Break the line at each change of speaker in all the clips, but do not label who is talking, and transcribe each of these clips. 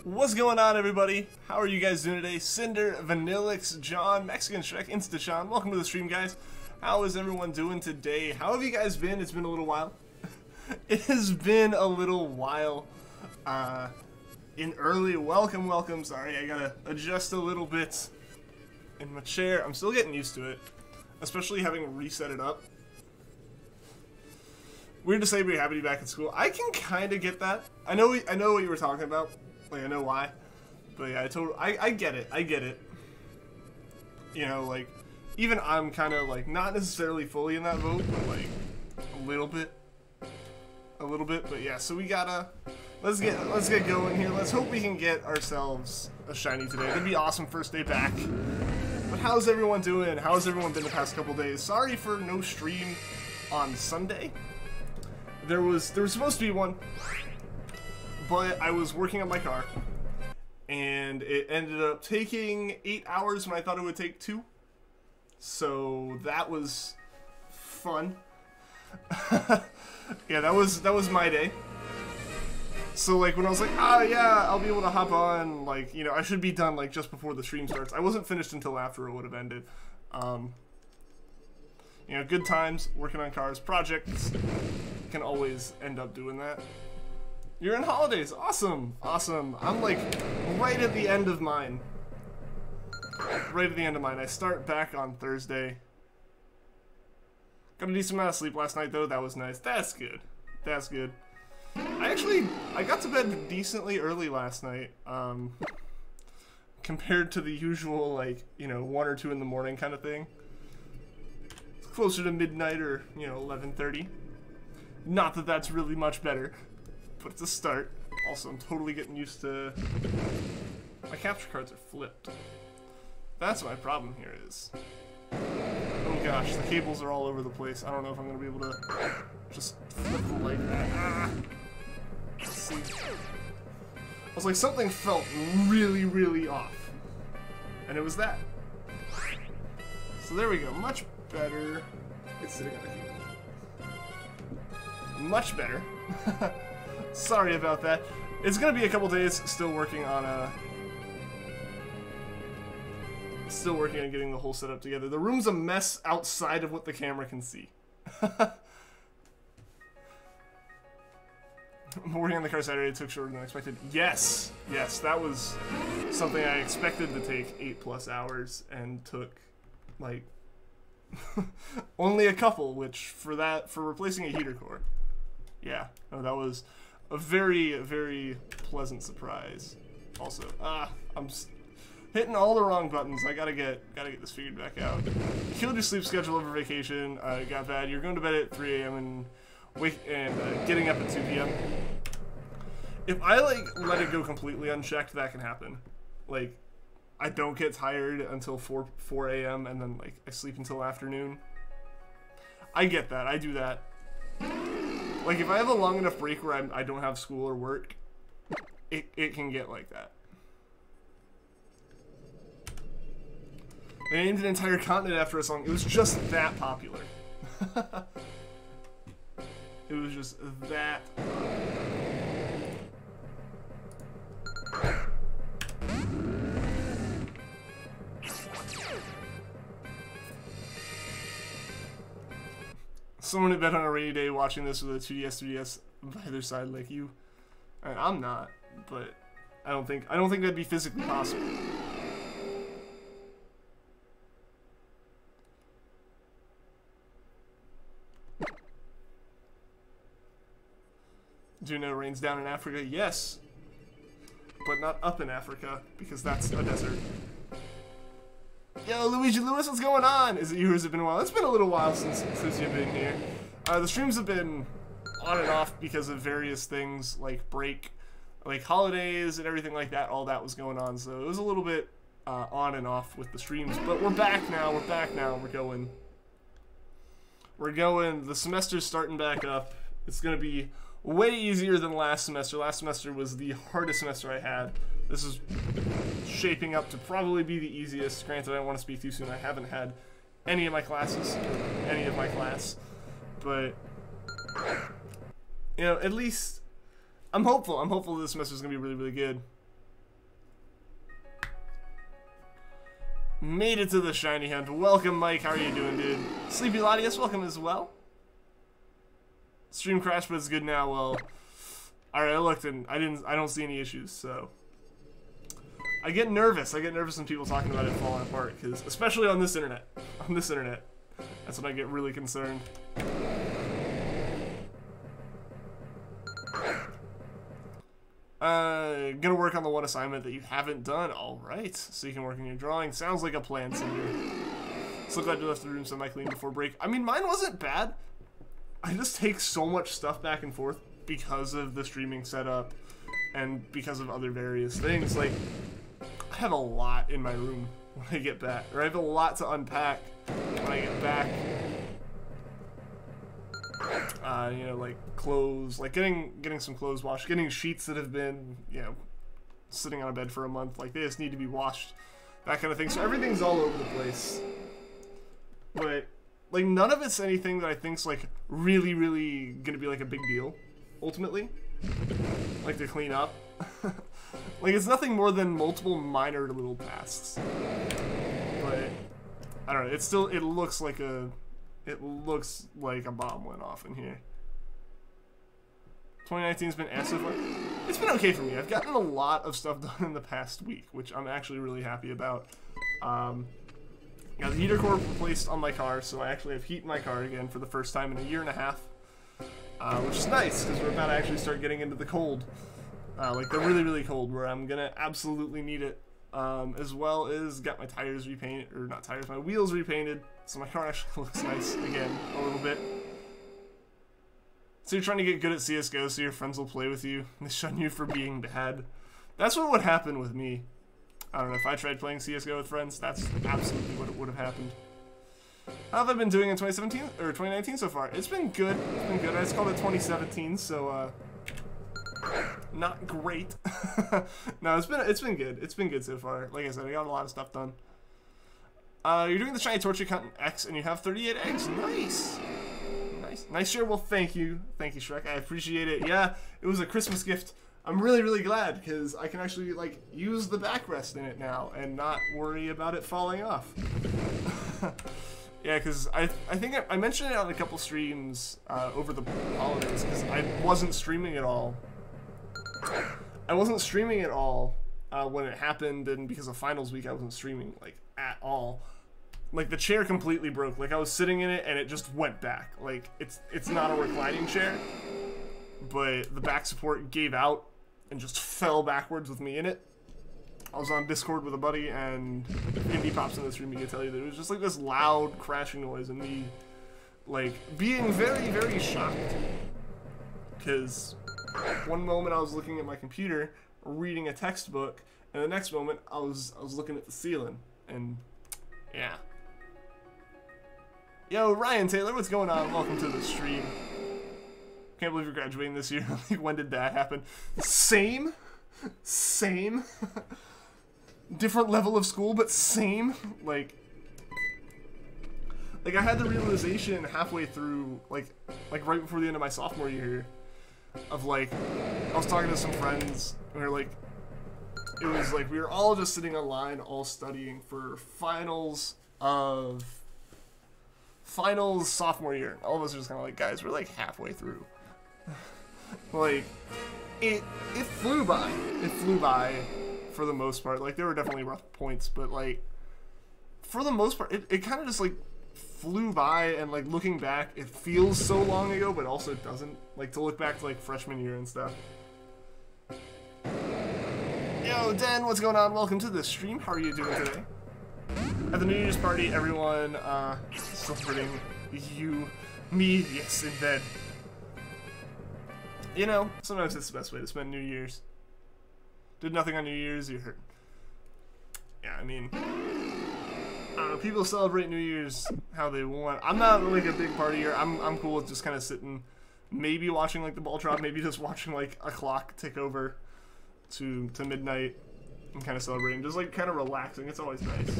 What's going on, everybody? How are you guys doing today? Cinder, Vanillix, John, Mexican Shrek, Insta-Sean. Welcome to the stream, guys. How is everyone doing today? How have you guys been? It's been a little while. It has been a little while. Welcome. Sorry, I gotta adjust a little bit in my chair. I'm still getting used to it, especially having reset it up. Weird to say, but happy to be back at school. I can kind of get that. I know what you were talking about. Like, I know why, but yeah, I get it. You know, like, even I'm kind of like not necessarily fully in that boat, but like a little bit. But yeah, so we gotta let's get going here. Let's hope we can get ourselves a shiny today. It'd be awesome first day back. But how's everyone doing? How's everyone been the past couple days? Sorry for no stream on Sunday. There was supposed to be one, but I was working on my car, and it ended up taking 8 hours when I thought it would take 2. So that was fun. Yeah, that was my day. So like when I was like, yeah, I'll be able to hop on, like, you know, I should be done like just before the stream starts. I wasn't finished until after it would have ended. You know, good times working on cars, projects. Can always end up doing that. You're in holidays. Awesome. I'm like right at the end of mine. I start back on Thursday. Got a decent amount of sleep last night though. That was nice. That's good. I got to bed decently early last night. Compared to the usual, like, you know, 1 or 2 in the morning kind of thing. It's closer to midnight or, you know, 11:30. Not that that's really much better, but it's a start. Also, I'm totally getting used to... My capture cards are flipped. That's what my problem here is. Oh gosh, the cables are all over the place. I don't know if I'm going to be able to just flip them like that. Let's see. I was like, something felt really off. And it was that. So there we go, much better. It's sitting on the cable. Much better. Sorry about that. It's gonna be a couple days still working on getting the whole setup together. The room's a mess outside of what the camera can see. I'm working on the car Saturday. It took shorter than expected. Yes, that was something I expected to take 8+ hours and took like only a couple, which for replacing a heater core. Yeah, no, that was a very pleasant surprise. Also, I'm hitting all the wrong buttons. I gotta get this figured back out. You killed your sleep schedule over vacation. It got bad. You're going to bed at 3 a.m. and getting up at 2 p.m. If I like let it go completely unchecked, that can happen. Like, I don't get tired until 4 a.m. and then like I sleep until afternoon. I get that. I do that. Like, if I have a long enough break where I don't have school or work, it can get like that. They named an entire continent after a song. It was just that popular. It was just that Someone in bed on a rainy day watching this with a 2DS, 3DS by their side like you. I'm not, but I don't think that'd be physically possible. Do you know it rains down in Africa? Yes, but not up in Africa because that's a desert. Yo, Luigi Lewis, what's going on? Is it you or has it been a while? It's been a little while since you've been here. The streams have been on and off because of various things like break, like holidays and everything like that. All that was going on, so it was a little bit on and off with the streams. But we're back now. We're going. The semester's starting back up. It's gonna be way easier than last semester. Last semester was the hardest semester I had. This is shaping up to probably be the easiest. Granted, I don't want to speak too soon. I haven't had any of my classes, but you know, at least I'm hopeful. I'm hopeful this semester is gonna be really good. Made it to the shiny hunt. Welcome, Mike. How are you doing, dude? Sleepy Latius, welcome as well. Stream crashed, but it's good now. Well, alright, I looked and I don't see any issues, so. I get nervous. I get nervous when people talking about it falling apart, because especially on this internet. On this internet. That's when I get really concerned. Gonna work on the one assignment that you haven't done. Alright, so you can work on your drawing. Sounds like a plan, Cinder. So glad you left the room semi-clean before break. I mean, mine wasn't bad. I just take so much stuff back and forth because of the streaming setup and because of other various things. Like, I have a lot in my room when I get back, or I have a lot to unpack when I get back. You know, like clothes, like getting some clothes washed, getting sheets that have been, you know, sitting on a bed for a month, like they just need to be washed, that kind of thing. So everything's all over the place. But like none of it's anything that I think's like really, really gonna be like a big deal, ultimately. Like to clean up. Like it's nothing more than multiple minor little tasks. But I don't know, it's still, it looks like a bomb went off in here. 2019's been ass so far. It's been okay for me. I've gotten a lot of stuff done in the past week, which I'm actually really happy about. Got the heater core replaced on my car, so I actually have heat in my car again for the first time in a year and a half. Which is nice, because we're about to actually start getting into the cold. Like the really, really cold, where I'm gonna absolutely need it. As well as got my tires repainted, or not tires, my wheels repainted, so my car actually looks nice again, a little bit. So you're trying to get good at CSGO so your friends will play with you, and they shun you for being bad. That's what would happen with me. I don't know, if I tried playing CSGO with friends, that's absolutely what would have happened. How have I been doing in 2017, or 2019 so far? It's been good, it's been good. I just called it 2017, so, not great. No, it's been good. It's been good so far. Like I said, I got a lot of stuff done. You're doing the shiny torture hunt in X, and you have 38 eggs. Nice, nice share. Well, thank you, Shrek. I appreciate it. Yeah, it was a Christmas gift. I'm really, really glad because I can actually like use the backrest in it now and not worry about it falling off. Yeah, because I think I mentioned it on a couple streams over the holidays because I wasn't streaming at all. I wasn't streaming at all when it happened, and because of finals week, I wasn't streaming like at all. Like the chair completely broke. Like I was sitting in it and it just went back. Like it's not a reclining chair, but the back support gave out and just fell backwards with me in it. I was on Discord with a buddy, and Indy pops in the stream. He can tell you that it was just like this loud crashing noise, and me like being very, very shocked because one moment I was looking at my computer reading a textbook, and the next moment I was looking at the ceiling, and yeah. Yo, Ryan Taylor, what's going on? Welcome to the stream. Can't believe you're graduating this year. Like, when did that happen? Same. Different level of school, but same. Like I had the realization halfway through, like right before the end of my sophomore year, of like, I was talking to some friends, and we were like, it was like we were all just sitting online, all studying for finals sophomore year. All of us are just kind of like, guys, we're like halfway through. Like, it flew by. It flew by for the most part. Like, there were definitely rough points, but like, for the most part, it kind of just like flew by, and like looking back, it feels so long ago, but also doesn't. Like, to look back to like freshman year and stuff. Yo, Dan, what's going on? Welcome to the stream. How are you doing today? At the New Year's party, everyone celebrating you, me, yes, in bed. You know, sometimes it's the best way to spend New Year's. Did nothing on New Year's, you're hurt. Yeah, I mean, I don't know, people celebrate New Year's how they want. I'm not like a big partier. I'm cool with just kind of sitting, maybe watching like the ball drop, maybe just watching like a clock tick over to midnight and kind of celebrating, just like kind of relaxing. It's always nice.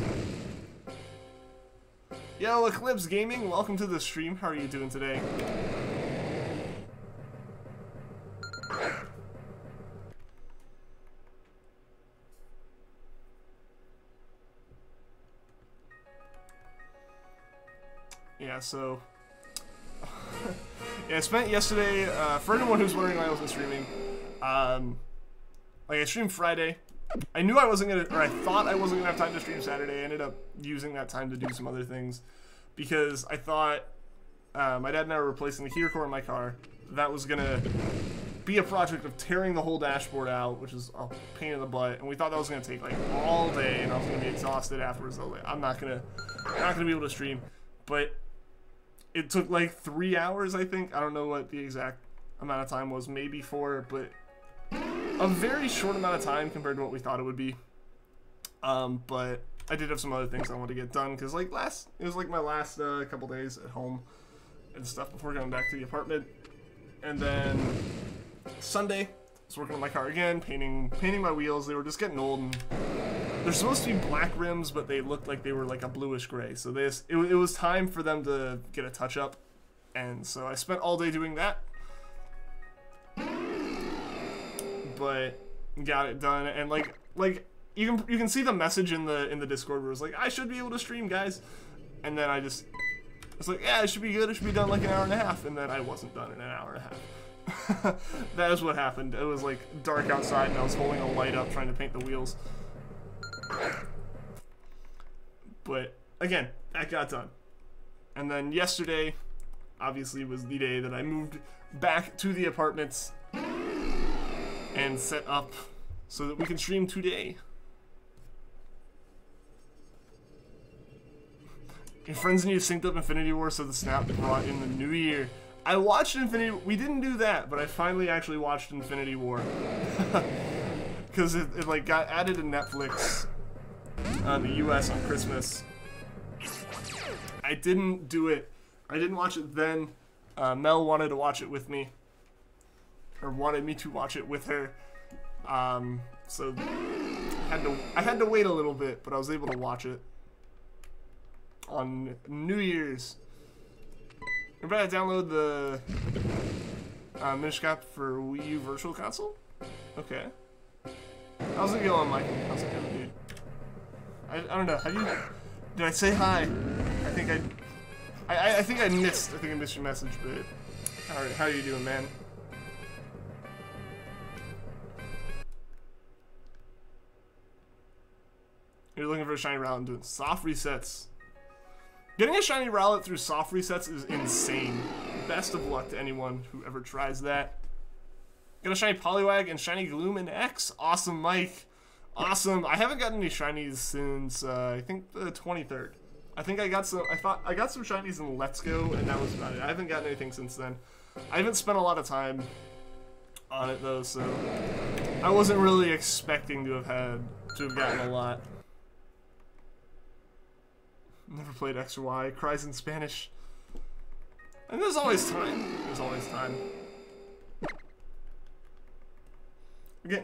Yo, Eclipse Gaming, welcome to the stream. How are you doing today? yeah, so yeah, I spent yesterday, for anyone who's wondering why I wasn't streaming, like I streamed Friday. I knew I wasn't gonna, or I thought I wasn't gonna have time to stream Saturday. I ended up using that time to do some other things because I thought my dad and I were replacing the heater core in my car. That was gonna be a project of tearing the whole dashboard out, which is a pain in the butt, and we thought that was gonna take like all day, and I was gonna be exhausted afterwards. I was like, I'm not gonna be able to stream, but it took like 3 hours, I think. I don't know what the exact amount of time was, maybe 4, but a very short amount of time compared to what we thought it would be. But I did have some other things I wanted to get done because like it was like my last couple days at home and stuff before going back to the apartment. And then Sunday, I was working on my car again, painting my wheels. They were just getting old, and they're supposed to be black rims, but they looked like they were like a bluish gray. So it was time for them to get a touch up, and so I spent all day doing that. But got it done, and like you can see the message in the Discord where it was like, I should be able to stream, guys, and then I was like, yeah, it should be good, it should be done like an hour and a half, and then I wasn't done in an hour and a half. That is what happened. It was like dark outside and I was holding a light up trying to paint the wheels. But again, that got done. And then yesterday obviously was the day that I moved back to the apartments and set up so that we can stream today. Your friends and you synced up Infinity War so the snap brought in the new year. I watched Infinity. We didn't do that, but I finally actually watched Infinity War because it like got added to Netflix in the U.S. on Christmas. I didn't do it. I didn't watch it then. Mel wanted to watch it with me, or wanted me to watch it with her. So I had to wait a little bit, but I was able to watch it on New Year's. Everybody download the Minish Cap for Wii U Virtual Console? Okay. How's it going, Michael? How's it going, dude? I don't know. Did I say hi? I think I missed your message, but how are you doing, man? You're looking for a shiny Rowlet and doing soft resets. Getting a shiny Rowlet through soft resets is insane. Best of luck to anyone who ever tries that. Got a shiny Poliwag and shiny Gloom and X. Awesome, Mike. Awesome. I haven't gotten any shinies since I think the 23rd. I think I got some. I got some shinies in Let's Go, and that was about it. I haven't gotten anything since then. I haven't spent a lot of time on it though, so I wasn't really expecting to have gotten a lot. Never played X or Y. Cries in Spanish. And there's always time. There's always time. They're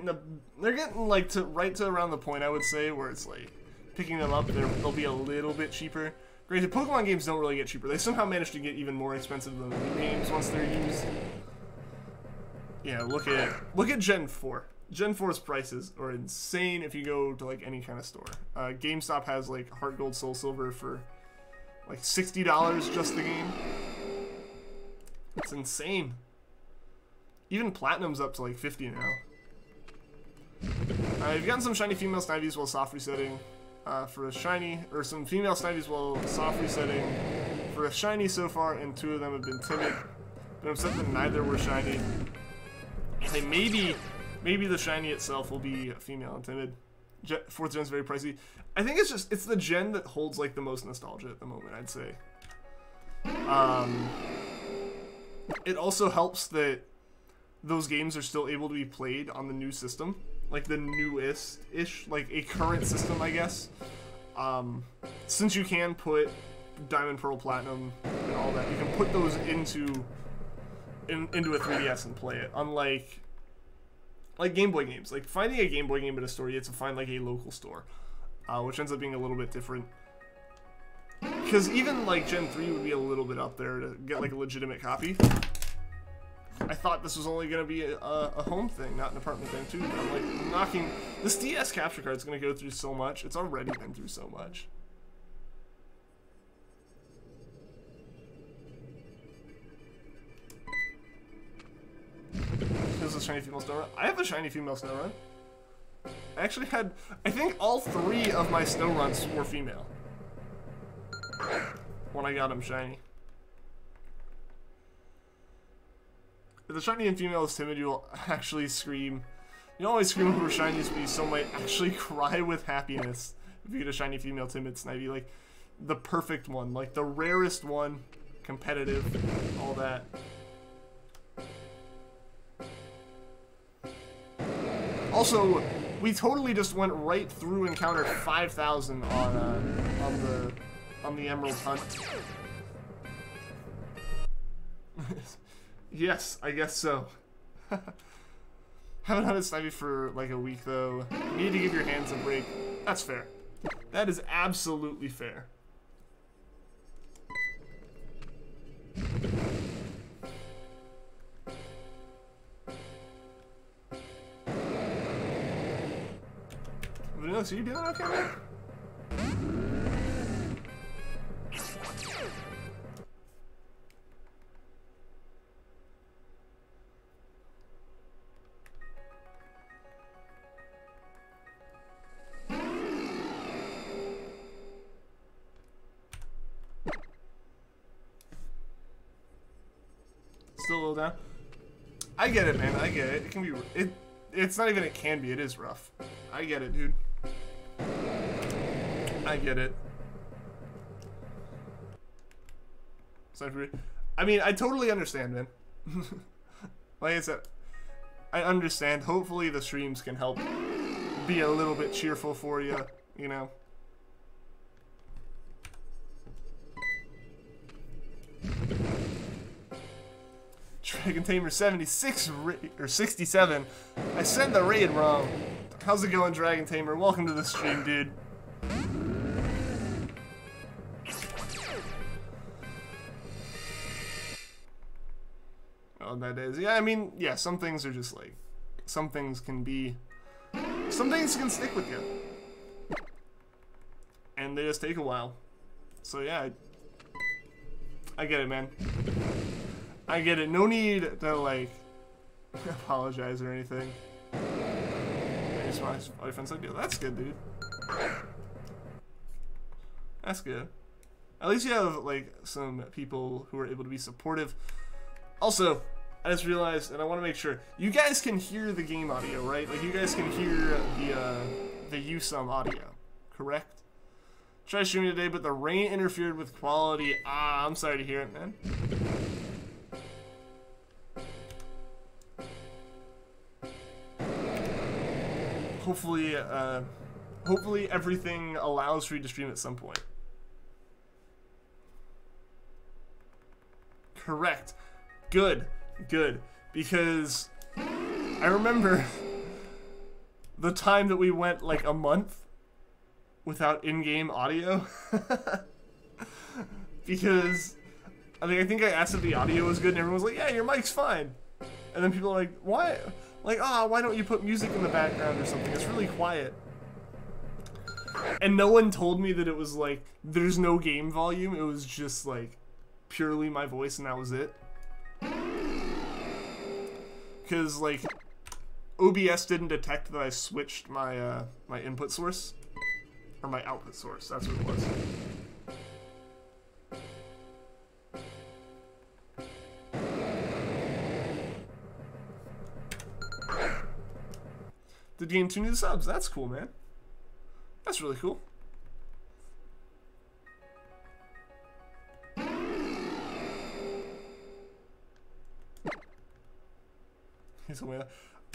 getting like right to around the point, I would say, where it's like picking them up, they'll be a little bit cheaper. Granted, Pokemon games don't really get cheaper. They somehow manage to get even more expensive than the new games once they're used. Yeah, look at Gen 4. Gen 4's prices are insane if you go to like any kind of store. GameStop has like Heart Gold, Soul Silver for like $60 just the game. It's insane. Even Platinum's up to like $50 now. I've gotten some shiny female Snivies while soft resetting for a shiny, or some female Snivies while soft resetting for a shiny so far, and 2 of them have been timid. But I'm upset that neither were shiny. Hey, maybe the shiny itself will be female and timid. 4th gen's very pricey. I think it's the gen that holds like the most nostalgia at the moment, I'd say. It also helps that those games are still able to be played on the new system, like the newest-ish, like a current system, I guess. Since you can put Diamond, Pearl, Platinum, and all that, you can put those into a 3DS and play it. Unlike like Game Boy games, like finding a Game Boy game in a store, you have to find like a local store, which ends up being a little bit different. Because even like Gen 3 would be a little bit up there to get like a legitimate copy. I thought this was only going to be a home thing, not an apartment thing too. But I'm like knocking this DS capture card's going to go through so much. It's already been through so much. a shiny female Snorunt? I have a shiny female Snorunt. I actually had, I think all 3 of my Snowrunts were female when I got them shiny. If the shiny and female is timid, you'll actually scream. You don't always scream over shinies, but you still might actually cry with happiness if you get a shiny female timid Snivy. Like, the perfect one, like the rarest one, competitive, all that. Also, we totally just went right through encounter 5,000 on the Emerald Hunt. Yes, I guess so. Haven't had a Snivy for like a week though. You need to give your hands a break. That's fair. That is absolutely fair. Vanilla, so you doing okay, man? Still a little down. I get it, man. I get it. It can be. It's not even. It can be. It is rough. I get it, dude. I get it. I mean, I totally understand, man. Like I said, I understand. Hopefully, the streams can help be a little bit cheerful for you. You know. Dragon Tamer 76 or 67. I said the raid wrong. How's it going, Dragon Tamer? Welcome to the stream, dude. Oh, that is. Yeah, I mean, yeah, some things are just like, some things can be, some things can stick with you. And they just take a while. So yeah, I get it, man. I get it. No need to, like, apologize or anything. I just want my friends like, that's good, dude. That's good. At least you have, like, some people who are able to be supportive. Also, I just realized, and I want to make sure, you guys can hear the game audio, right? Like, you guys can hear the USUM audio, correct? Tried streaming today, but the rain interfered with quality. Ah, I'm sorry to hear it, man. Hopefully everything allows for you to stream at some point. Correct. Good. Good. Because I remember the time that we went like a month without in-game audio. Because I think I asked if the audio was good and everyone was like, yeah, your mic's fine. And then people are like, why? Like, why don't you put music in the background or something? It's really quiet. And no one told me that it was like, there's no game volume. It was just like, purely my voice and that was it. Because like, OBS didn't detect that I switched my, my input source. Or my output source, that's what it was. Did gain 2 new subs. That's cool, man. That's really cool.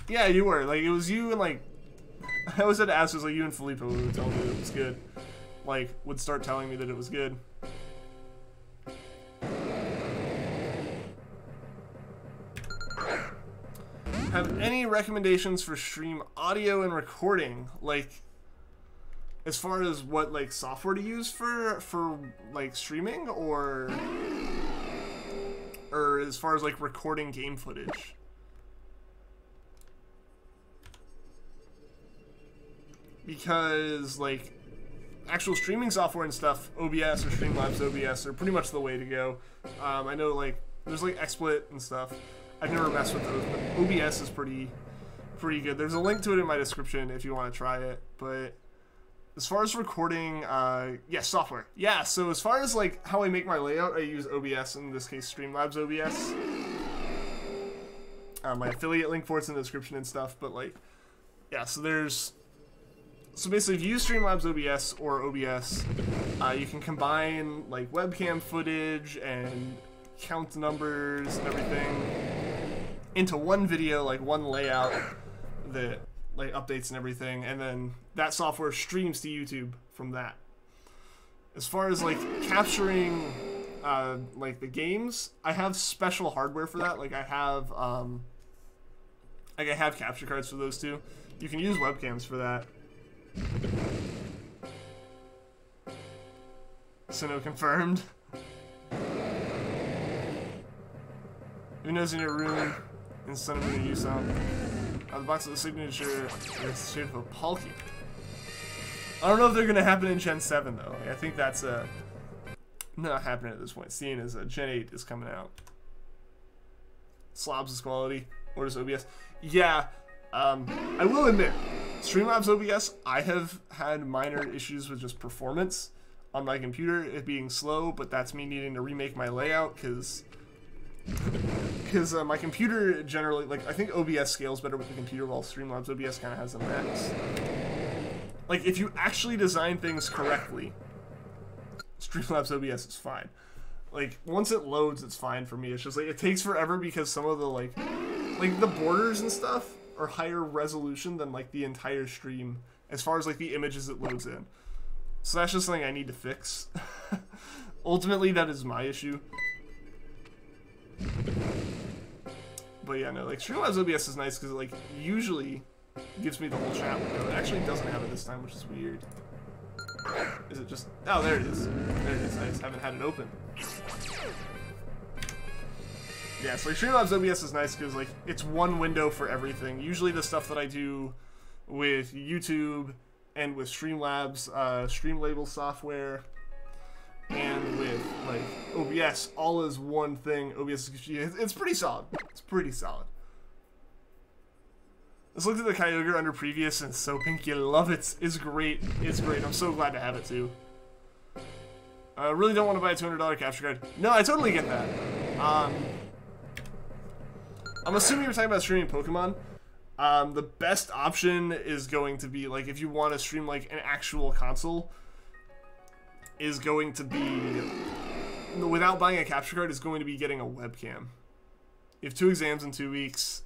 Yeah, you were. Like, it was you and, like... I always had to ask, it was like you and Felipe who would tell me that it was good. Like, would start telling me that it was good. Have any recommendations for stream audio and recording, like as far as what like software to use for like streaming, or as far as like recording game footage? Because like actual streaming software and stuff, OBS or Streamlabs OBS are pretty much the way to go. I know like there's like XSplit and stuff. I've never messed with those, but OBS is pretty good. There's a link to it in my description if you want to try it. But as far as recording, yeah, software. Yeah, so as far as like how I make my layout, I use OBS, in this case Streamlabs OBS. My affiliate link for it's in the description and stuff, but like, yeah, so basically if you use Streamlabs OBS or OBS, you can combine like webcam footage and count numbers and everything into one video, like one layout that like updates and everything, and then that software streams to YouTube from that. As far as like capturing like the games, I have special hardware for that. Like I have capture cards for those too. You can use webcams for that. Sinnoh confirmed. Who knows in your room in Sun and Moon you saw? The box of the signature is the shape of a Palkia. I don't know if they're gonna happen in Gen 7 though. I think that's not happening at this point, seeing as Gen 8 is coming out. Slobs is quality. Or is OBS? Yeah, I will admit, Streamlabs OBS, I have had minor issues with just performance on my computer, it being slow, but that's me needing to remake my layout, because my computer generally, like, I think OBS scales better with the computer, while Streamlabs OBS kind of has a max. Like, if you actually design things correctly, Streamlabs OBS is fine. Like, once it loads, it's fine for me. It's just, like, it takes forever because some of the, like the borders and stuff are higher resolution than, like, the entire stream as far as, like, the images it loads in. So that's just something I need to fix. Ultimately, that is my issue. But yeah, no, like, Streamlabs OBS is nice because it, like, usually gives me the whole chat window. It actually doesn't have it this time, which is weird. Is it just... Oh, there it is. There it is. I just haven't had it open. Yeah, so like, Streamlabs OBS is nice because, like, it's one window for everything. Usually the stuff that I do with YouTube and with Streamlabs, Streamlabel software, and with, like, OBS, all is one thing. OBS, it's pretty solid. It's pretty solid. Let's look at the Kyogre under previous, and so pink, you love it. It's great. It's great. I'm so glad to have it, too. I really don't want to buy a $200 capture card. No, I totally get that. I'm assuming you're talking about streaming Pokemon. The best option is going to be, like, if you want to stream, like, an actual console, is going to be, without buying a capture card, is going to be getting a webcam. You have 2 exams in 2 weeks.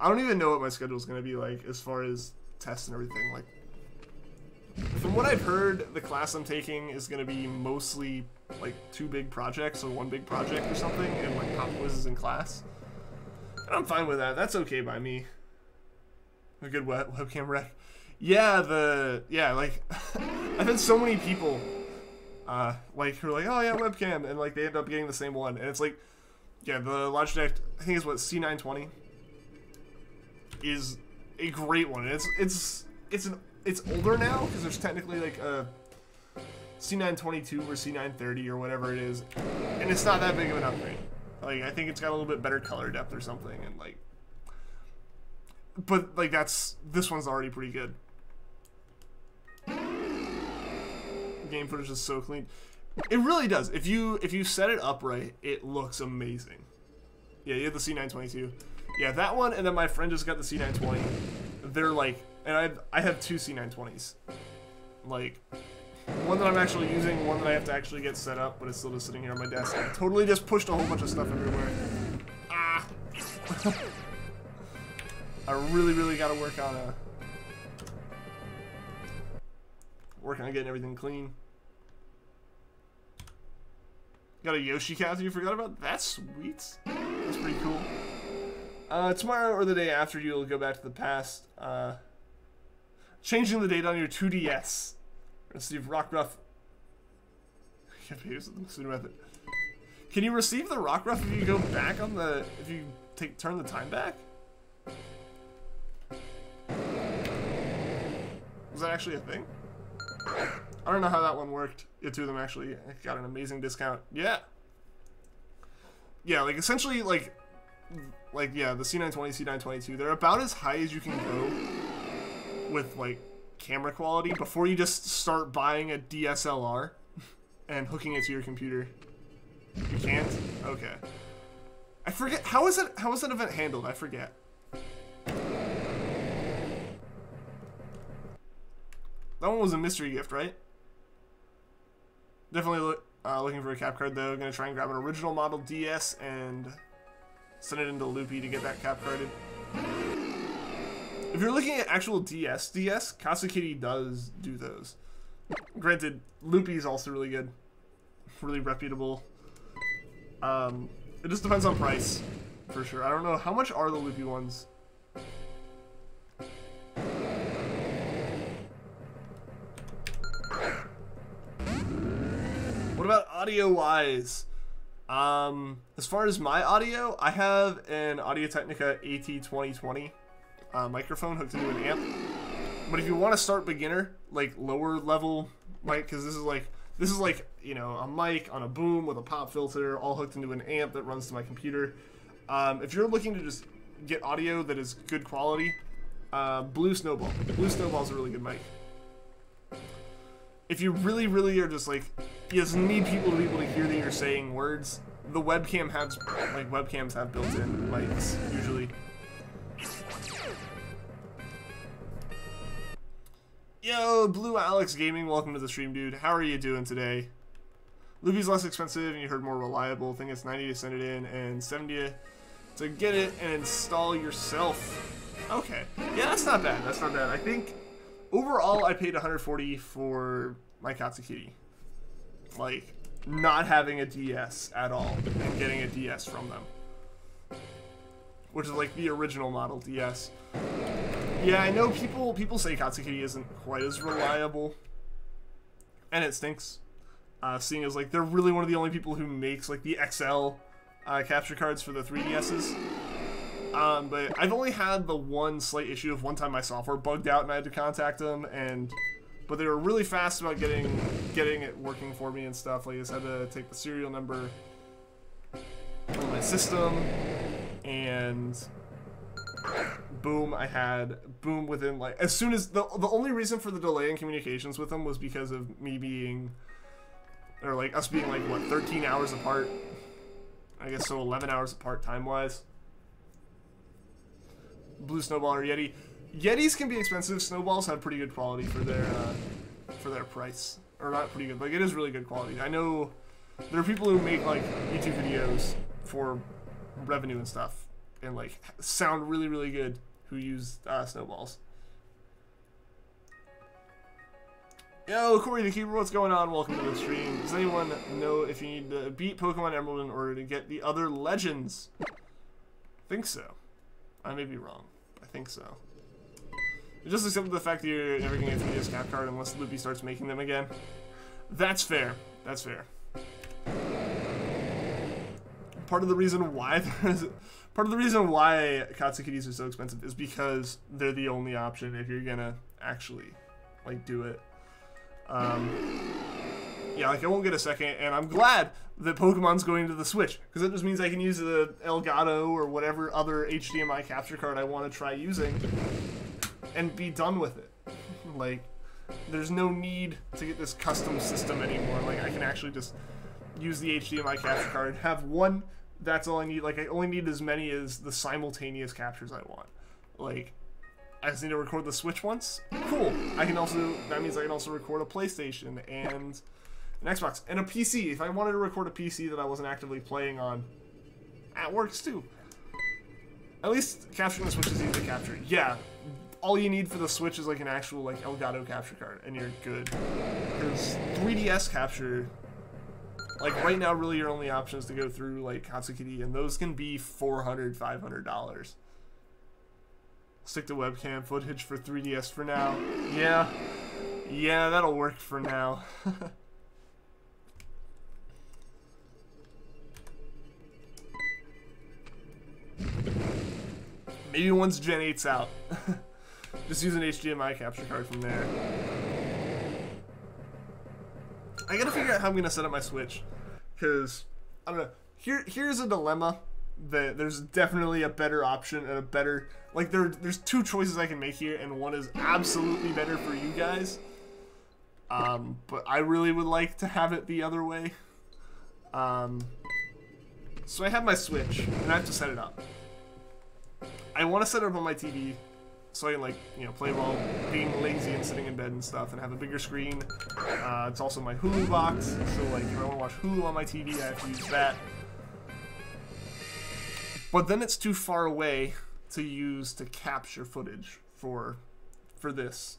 I don't even know what my schedule is going to be like as far as tests and everything. Like, from what I've heard, the class I'm taking is going to be mostly, like, 2 big projects, or 1 big project or something, and, like, pop quizzes in class. And I'm fine with that. That's okay by me. A good webcam rec. Yeah, like, I've had so many people, like, who are like, oh yeah, webcam, and, like, they end up getting the same one, and it's like, yeah, the Logitech, I think it's what, C920, is a great one. It's older now, because there's technically, like, a C922 or C930 or whatever it is, and it's not that big of an upgrade. Like, I think it's got a little bit better color depth or something, and, like, but, like, this one's already pretty good. Game footage is so clean. It really does. If you set it up right, it looks amazing. Yeah, you have the C922. Yeah, that one, and then my friend just got the C920. They're, like, and I have 2 C920s. Like, one that I'm actually using, one that I have to actually get set up, but it's still just sitting here on my desk. I totally just pushed a whole bunch of stuff everywhere. Ah! I really gotta work on getting everything clean. Got a Yoshi cat that you forgot about? That's sweet. That's pretty cool. Tomorrow or the day after, you'll go back to the past. Changing the date on your 2DS. Receive Rockruff. Can you receive the Rockruff if you go back on the... if you turn the time back? Was that actually a thing? I don't know how that one worked. The 2 of them actually got an amazing discount. Yeah. Yeah, like, essentially, like, like, yeah, the C920, C922, they're about as high as you can go with, like, camera quality before you just start buying a DSLR and hooking it to your computer. You can't? Okay. I forget, how is that event handled? I forget. That one was a mystery gift, right? Definitely looking for a cap card, though. Gonna try and grab an original model DS and send it into Loopy to get that cap carded. If you're looking at actual DS, Katsukity does do those. Granted, Loopy is also really good. Really reputable. It just depends on price, for sure. I don't know, how much are the Loopy ones? What about audio-wise? As far as my audio, I have an Audio-Technica AT2020 microphone hooked into an amp. But if you want to start beginner, like lower level mic, because this is like, you know, a mic on a boom with a pop filter, all hooked into an amp that runs to my computer. If you're looking to just get audio that is good quality, Blue Snowball. Blue Snowball's a really good mic. If you really, really are just like, you just need people to be able to hear that you're saying words, the webcam has, like, webcams have built-in mics, usually. Yo, Blue Alex Gaming, welcome to the stream, dude. How are you doing today? Loopy's less expensive and you heard more reliable. I think it's 90 to send it in and 70 to get it and install yourself. Okay. Yeah, that's not bad. That's not bad. I think overall I paid 140 for my Katsukity. Like, not having a DS at all and getting a DS from them. Which is like the original model DS. Yeah, I know people say Katsukity isn't quite as reliable, and it stinks. Seeing as like they're really one of the only people who makes like the XL capture cards for the 3DSs. But I've only had the one slight issue of one time my software bugged out and I had to contact them, but they were really fast about getting it working for me and stuff. Like I just had to take the serial number from my system and boom, I had boom within like as soon as the only reason for the delay in communications with them was because of me being, or like us being like what, 13 hours apart, I guess, so 11 hours apart time wise. Blue Snowball or Yeti. Yetis can be expensive. Snowballs have pretty good quality for their price, or not pretty good, like it is really good quality. I know there are people who make like YouTube videos for revenue and stuff and like sound really, really good who use snowballs. Yo, Corey the Keeper, what's going on? Welcome to the stream. Does anyone know if you need to beat Pokemon Emerald in order to get the other legends? I think so. I may be wrong. I think so. Just accept the fact that you're never going to get a 3DS cap card unless Loopy starts making them again. That's fair. That's fair. Part of the reason why Katsukities are so expensive is because they're the only option if you're gonna actually like do it. Yeah, like I won't get a second, and I'm glad that Pokemon's going to the Switch because that just means I can use the Elgato or whatever other HDMI capture card I want to try using and be done with it. Like, there's no need to get this custom system anymore. Like, I can actually just use the HDMI capture card, have one. That's all I need. Like, I only need as many as the simultaneous captures I want. Like, I just need to record the Switch once. Cool. That means I can also record a PlayStation and an Xbox and a PC. If I wanted to record a PC that I wasn't actively playing on, that works too. At least capturing the Switch is easy to capture. Yeah. All you need for the Switch is like an actual like Elgato capture card and you're good. Because 3DS capture, like right now, really your only option is to go through like Katsukity, and those can be $400, $500. Stick to webcam footage for 3DS for now. Yeah, that'll work for now. Maybe once Gen 8's out. Just use an HDMI capture card from there. I gotta figure out how I'm gonna set up my Switch, because I don't know. Here's a dilemma that there's definitely a better option and a better, like, there's two choices I can make here, and one is absolutely better for you guys. But I really would like to have it the other way. So I have my Switch, and I have to set it up. I want to set it up on my TV, so I can, like, you know, play while being lazy and sitting in bed and stuff, and have a bigger screen. It's also my Hulu box, so, like, if I want to watch Hulu on my TV, I have to use that. But then it's too far away to use to capture footage for this.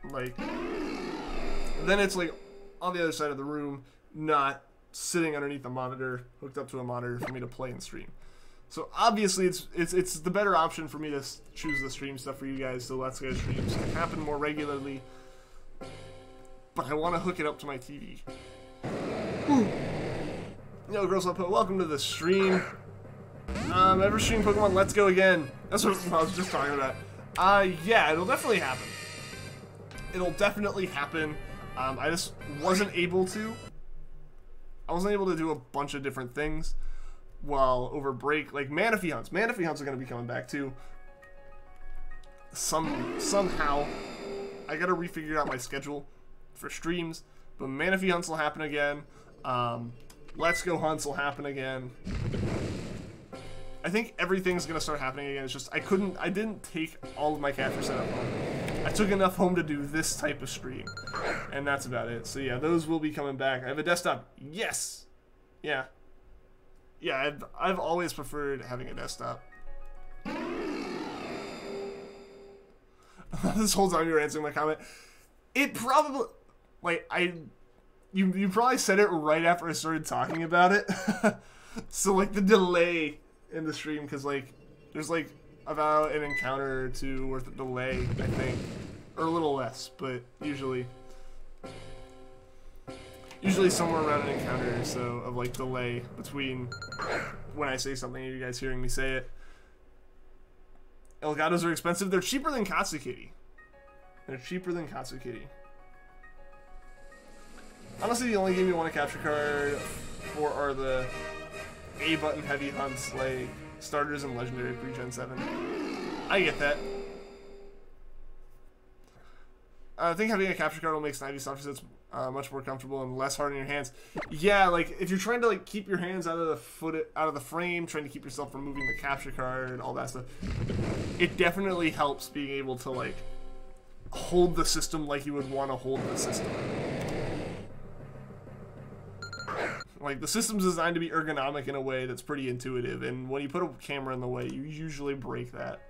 Like, then it's, like, on the other side of the room, not sitting underneath the monitor, hooked up to a monitor for me to play and stream. So obviously it's the better option for me to choose the stream stuff for you guys, so Let's Go streams can happen more regularly. But I want to hook it up to my TV. Yo, Girls Love Po, welcome to the stream. Ever stream Pokemon Let's Go again? That's what I was just talking about. Yeah, it'll definitely happen. It'll definitely happen. I just wasn't able to. I wasn't able to do a bunch of different things while over break. Like Manaphy Hunts. Manaphy Hunts are going to be coming back too. Somehow. I got to refigure out my schedule for streams. But Manaphy Hunts will happen again. Let's Go Hunts will happen again. I think everything's going to start happening again. It's just I didn't take all of my capture setup home. I took enough home to do this type of stream, and that's about it. So yeah, those will be coming back. I have a desktop. Yes. Yeah. Yeah, I've always preferred having a desktop. This whole time you were answering my comment. It probably, like, you probably said it right after I started talking about it. So like the delay in the stream, because like there's like about an encounter or two worth of delay, I think, or a little less, but usually somewhere around an encounter or so of like delay between when I say something and you guys hearing me say it. Elgatos are expensive. They're cheaper than Katsukity. They're cheaper than Katsukity. Honestly, the only game you want a capture card for are the A button heavy hunts, like starters and legendary pre-gen 7. I get that. I think having a capture card will make 90 soft sets much more comfortable and less hard in your hands. Yeah, like if you're trying to like keep your hands out of the frame, trying to keep yourself from moving the capture card and all that stuff, it definitely helps being able to like hold the system like you would want to hold the system. Like, the system's designed to be ergonomic in a way that's pretty intuitive, and when you put a camera in the way, you usually break that.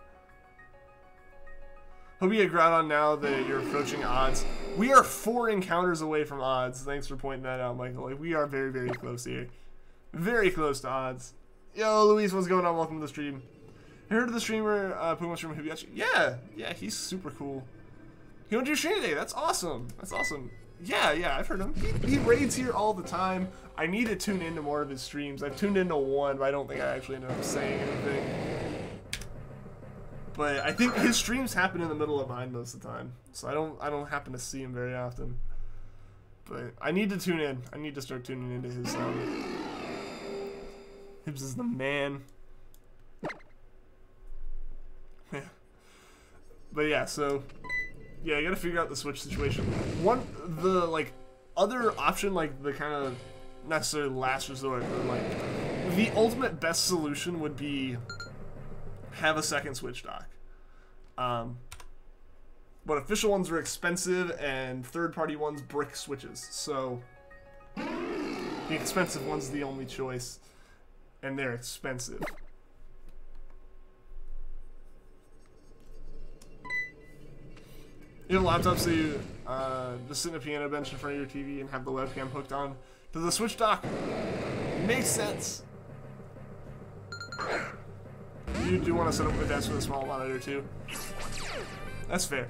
Hope you get Groudon now that you're approaching odds. We are 4 encounters away from odds. Thanks for pointing that out, Michael. Like, we are very, very close here. Very close to odds. Yo, Luis, what's going on? Welcome to the stream. I heard of the streamer, Pokemon streamer Hippowdon. Yeah, he's super cool. He went to your stream today. That's awesome. That's awesome. Yeah, I've heard him. He raids here all the time. I need to tune into more of his streams. I've tuned into one, but I don't think I actually ended up saying anything. But I think his streams happen in the middle of mine most of the time, so I don't happen to see him very often. But I need to tune in. I need to start tuning into his. Hibbs is the man. Yeah. But yeah, so. Yeah, I gotta figure out the Switch situation. The like other option, like the kind of necessarily last resort, but like the ultimate best solution would be have a second Switch dock. But official ones are expensive, and third-party ones brick Switches. So the expensive one's the only choice, and they're expensive. You have a laptop, so you just sit in a piano bench in front of your TV and have the webcam hooked on to the Switch dock. Makes sense. You do want to set up a desk with a small monitor too. That's fair.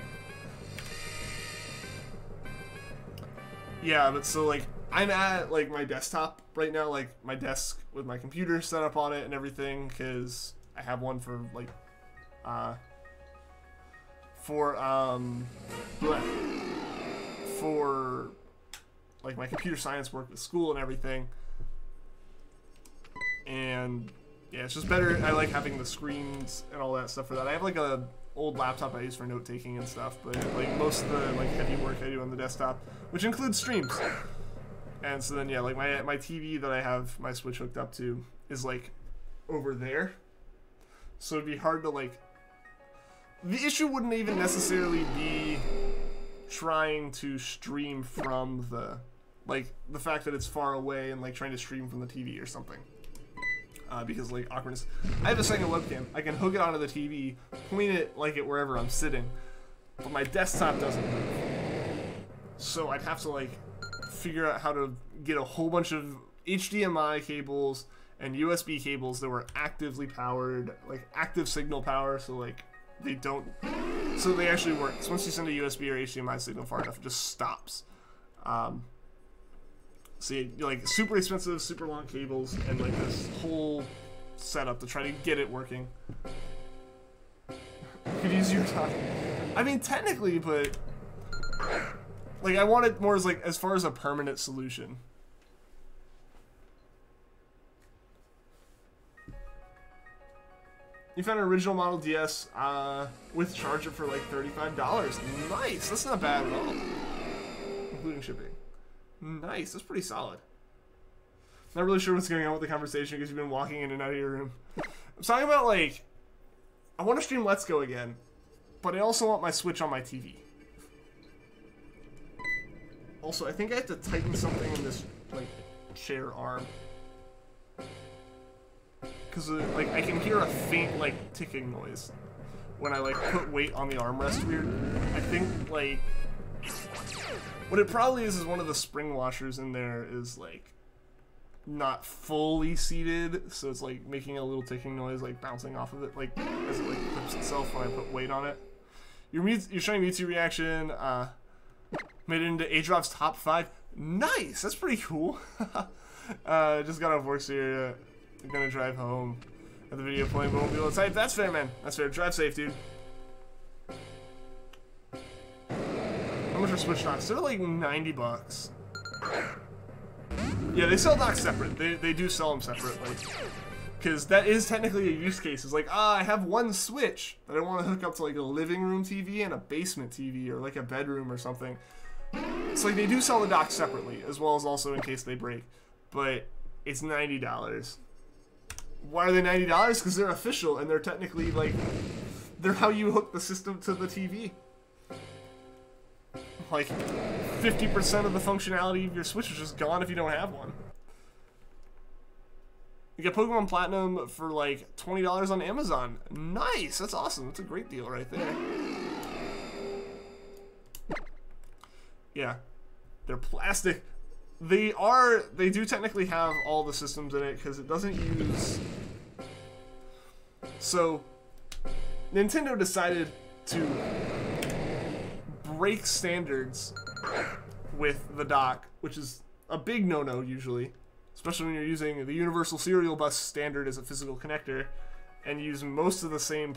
Yeah, but so like I'm at like my desktop right now, like my desk with my computer set up on it and everything, because I have one for like for like my computer science work with school and everything, and yeah, it's just better. I like having the screens and all that stuff for that. I have like a old laptop I use for note taking and stuff, but like most of the like heavy work I do on the desktop, which includes streams. And so then yeah, like my TV that I have my Switch hooked up to is like over there, so it'd be hard to like. The issue wouldn't even necessarily be trying to stream from the like the fact that it's far away and like trying to stream from the TV or something. Because like awkwardness. I have a second webcam. I can hook it onto the TV, point it like it wherever I'm sitting, but my desktop doesn't move. So I'd have to like figure out how to get a whole bunch of HDMI cables and USB cables that were actively powered, like active signal power, so like they don't, so they actually work. So once you send a USB or HDMI signal far enough, it just stops. So you like super expensive, super long cables, and like this whole setup to try to get it working. You could use your time. I mean, technically, but like I want it more as like as far as a permanent solution. You found an original Model DS with charger for like $35. Nice, that's not bad at all, including shipping. Nice, that's pretty solid. Not really sure what's going on with the conversation because you've been walking in and out of your room. I'm talking about like, I want to stream Let's Go again, but I also want my Switch on my TV. Also, I think I have to tighten something in this like chair arm. Because like I can hear a faint like ticking noise when I like put weight on the armrest weird. I think like what it probably is one of the spring washers in there is like not fully seated, so it's like making a little ticking noise like bouncing off of it like as it like clips itself when I put weight on it. Your showing Mewtwo reaction made it into A-Drop's top 5. Nice, that's pretty cool. Just got off work, so you're gonna drive home at the video playing, but won't be able to type. That's fair, man. That's fair. Drive safe, dude. How much are Switch docks? They're like $90. Yeah, they sell docks separate. They do sell them separately. Because that is technically a use case. It's like, I have one Switch that I want to hook up to like a living room TV and a basement TV or like a bedroom or something. It's like they do sell the docks separately, as well as also in case they break. But it's $90. Why are they $90? Because they're official and they're technically like, they're how you hook the system to the TV. Like, 50% of the functionality of your Switch is just gone if you don't have one. You get Pokemon Platinum for like $20 on Amazon. Nice, that's awesome. That's a great deal right there. Yeah, they're plastic. They do technically have all the systems in it because it doesn't use. So, Nintendo decided to break standards with the dock, which is a big no-no usually, especially when you're using the Universal Serial Bus standard as a physical connector, and use most of the same.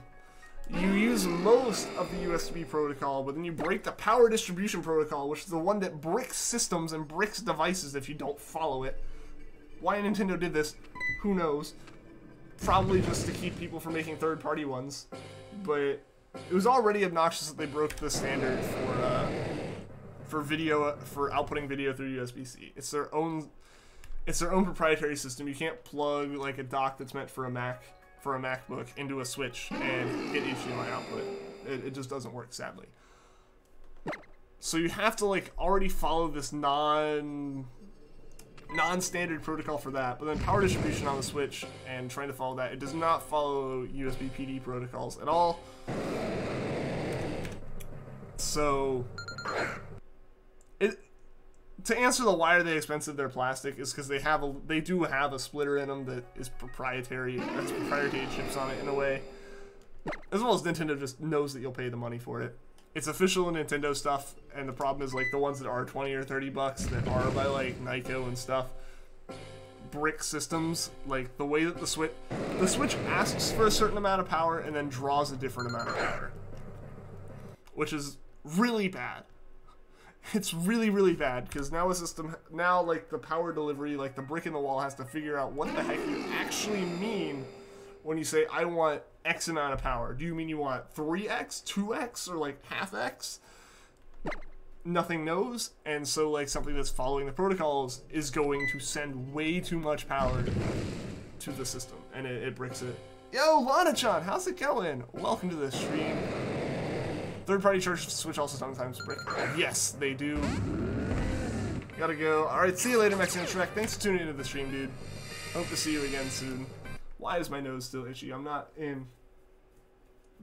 You use most of the USB protocol, but then you break the power distribution protocol, which is the one that bricks systems and bricks devices if you don't follow it. Why Nintendo did this, who knows? Probably just to keep people from making third-party ones, but it was already obnoxious that they broke the standard for video, for outputting video through USB-C. It's their own proprietary system. You can't plug like a dock that's meant for a MacBook into a Switch and get HDMI output. It just doesn't work, sadly. So you have to like already follow this non-standard protocol for that, but then power distribution on the Switch and trying to follow that, it does not follow USB PD protocols at all. So to answer the why are they expensive, they're plastic, is because they do have a splitter in them that is proprietary, has proprietary chips on it in a way, as well as Nintendo just knows that you'll pay the money for it. It's official Nintendo stuff, and the problem is like the ones that are 20 or 30 bucks that are by like Nyko and stuff, brick systems, like the way that the Switch asks for a certain amount of power and then draws a different amount of power, which is really bad. It's really, really bad, because now like the power delivery, like the brick in the wall has to figure out what the heck you actually mean when you say, I want X amount of power, do you mean you want 3x, 2x, or like half X? Nothing knows, and so like something that's following the protocols is going to send way too much power to the system, and it bricks it. Yo, Lana-chan, how's it going? Welcome to the stream. Third-party charge switch also sometimes brick. Yes, they do. Gotta go. Alright, see you later, Mexican Shrek. Thanks for tuning into the stream, dude. Hope to see you again soon. Why is my nose still itchy? I'm not in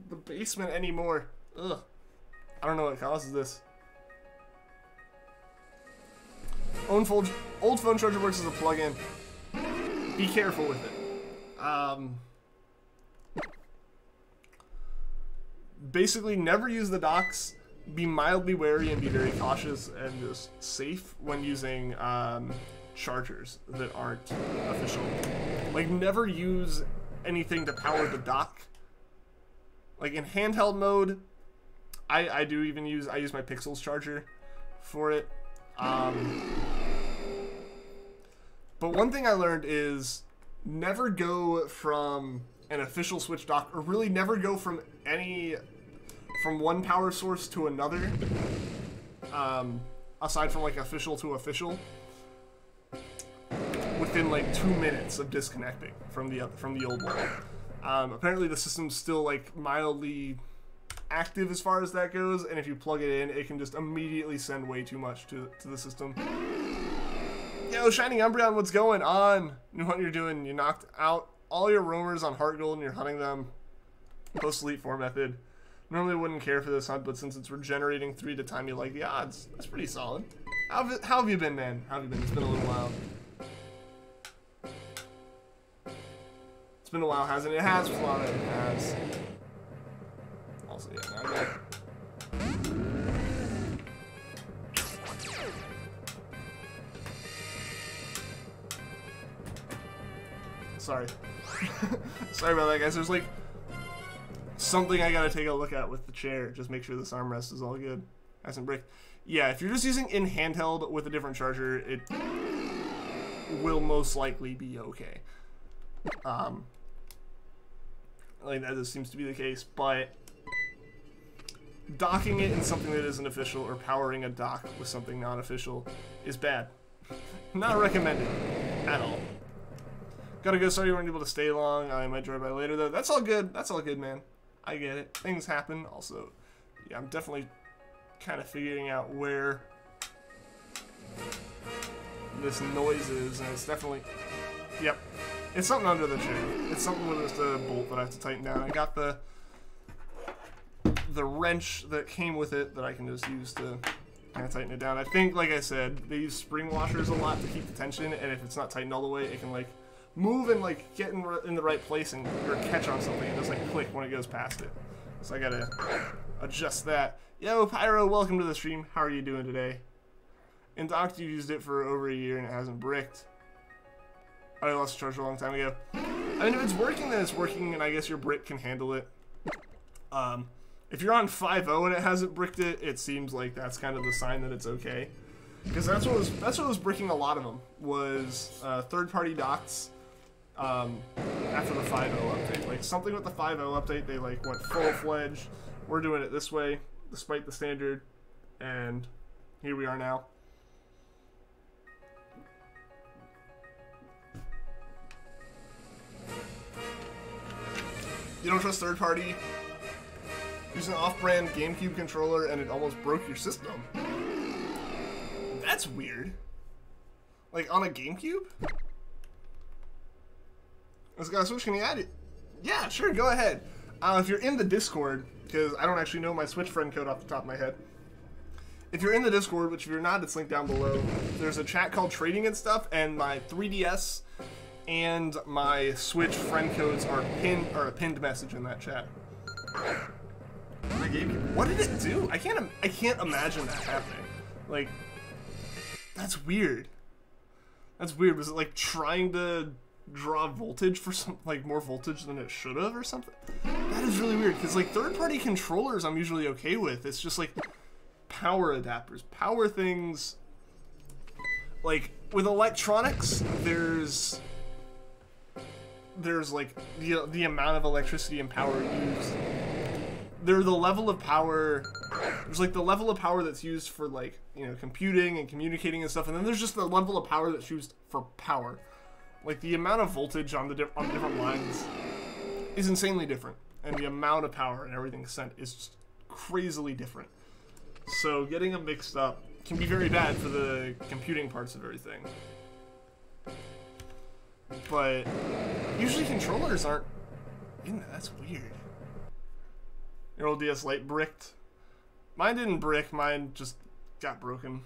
the basement anymore. Ugh. I don't know what causes this. Old phone charger works as a plug-in. Be careful with it. Basically, never use the docks. Be mildly wary and be very cautious and just safe when using chargers that aren't official. Like, never use anything to power the dock. Like, in handheld mode, I use my Pixels charger for it. But one thing I learned is never go from an official Switch dock, or really never go from one power source to another, aside from like official to official, within like 2 minutes of disconnecting from the old one. Apparently the system's still like mildly active as far as that goes, and if you plug it in, it can just immediately send way too much to the system. Yo, Shining Umbreon, what's going on? You know what you're doing? You knocked out all your roamers on Heart Gold and you're hunting them. Post-Elite 4 method. Normally wouldn't care for this hunt, but since it's regenerating 3 to time you like the odds, that's pretty solid. How have you been, man? How have you been? It's been a little while. It's been a while, hasn't it? It has, Flana, it has. Also, yeah, now I got... Sorry. Sorry about that, guys. There's like something I gotta take a look at with the chair. Just make sure this armrest is all good. Hasn't bricked. Yeah, if you're just using in handheld with a different charger, it will most likely be okay. Like that just seems to be the case, but docking it in something that isn't official or powering a dock with something non-official is bad. Not recommended at all. Gotta go, sorry you weren't able to stay long. I might drive by later though. That's all good. That's all good, man. I get it. Things happen. Also, yeah, I'm definitely kind of figuring out where this noise is, and it's definitely, yep, it's something under the chair. It's something with just a bolt that I have to tighten down. I got the wrench that came with it that I can just use to kind of tighten it down. I think, like I said, they use spring washers a lot to keep the tension, and if it's not tightened all the way, it can like move and like get in the right place and or catch on something and just like click when it goes past it. So I gotta adjust that. Yo, Pyro, welcome to the stream. How are you doing today? In Docked, you used it for over a year and it hasn't bricked. I lost the charger a long time ago. I mean, if it's working, then it's working, and I guess your brick can handle it. If you're on 5.0 and it hasn't bricked it, it seems like that's kind of the sign that it's okay. Because that's what was bricking a lot of them, was third-party docks. After the 5.0 update, like something with the 5.0 update, they like went full-fledged. We're doing it this way, despite the standard, and here we are now. You don't trust third-party? Use an off-brand GameCube controller and it almost broke your system. That's weird. Like on a GameCube? Let's go Switch, can you add it? Yeah, sure, go ahead. If you're in the Discord, because I don't actually know my Switch friend code off the top of my head. If you're in the Discord, which if you're not, it's linked down below. There's a chat called Trading and Stuff, and my 3DS and my Switch friend codes are a pinned message in that chat. What did it do? I can't imagine that happening. Like, that's weird. That's weird. Was it like trying to draw voltage for some, like more voltage than it should have or something? That is really weird, because like third-party controllers I'm usually okay with. It's just like power adapters, power things. Like with electronics, there's there's like the amount of electricity and power used. There's the level of power. There's like the level of power that's used for like, you know, computing and communicating and stuff, and then there's just the level of power that's used for power. Like the amount of voltage on the different lines is insanely different, and the amount of power and everything sent is just crazily different. So getting them mixed up can be very bad for the computing parts of everything. But usually controllers aren't in that. That's weird. Your old DS Lite bricked. Mine didn't brick, mine just got broken.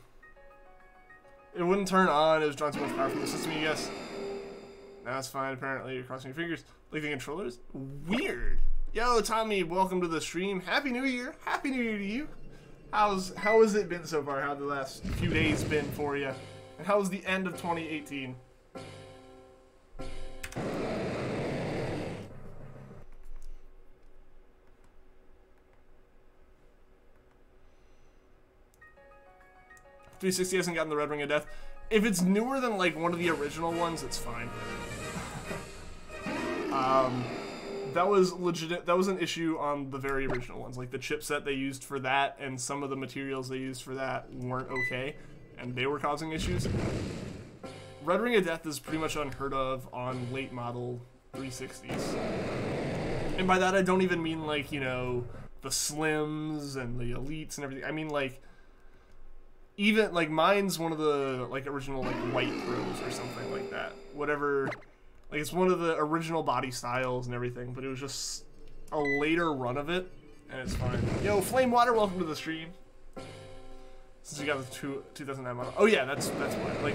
It wouldn't turn on, it was drawing too much power from the system, you guess. Now it's fine, apparently you're crossing your fingers. Like the controllers? Weird. Yo, Tommy, welcome to the stream. Happy New Year. Happy New Year to you. How has it been so far? How have the last few days been for you? And how was the end of 2018? .360 hasn't gotten the Red Ring of Death. If it's newer than like one of the original ones, it's fine. That was legit. That was an issue on the very original ones. Like the chipset they used for that and some of the materials they used for that weren't okay, and they were causing issues. Red Ring of Death is pretty much unheard of on late model 360s. And by that I don't even mean like, you know, the Slims and the Elites and everything. I mean like even like mine's one of the like original like White Pros or something like that. Whatever. Like, it's one of the original body styles and everything, but it was just a later run of it, and it's fine. Yo, Flame Water, welcome to the stream. Since you got the 2009 model. Oh yeah, that's why. Like,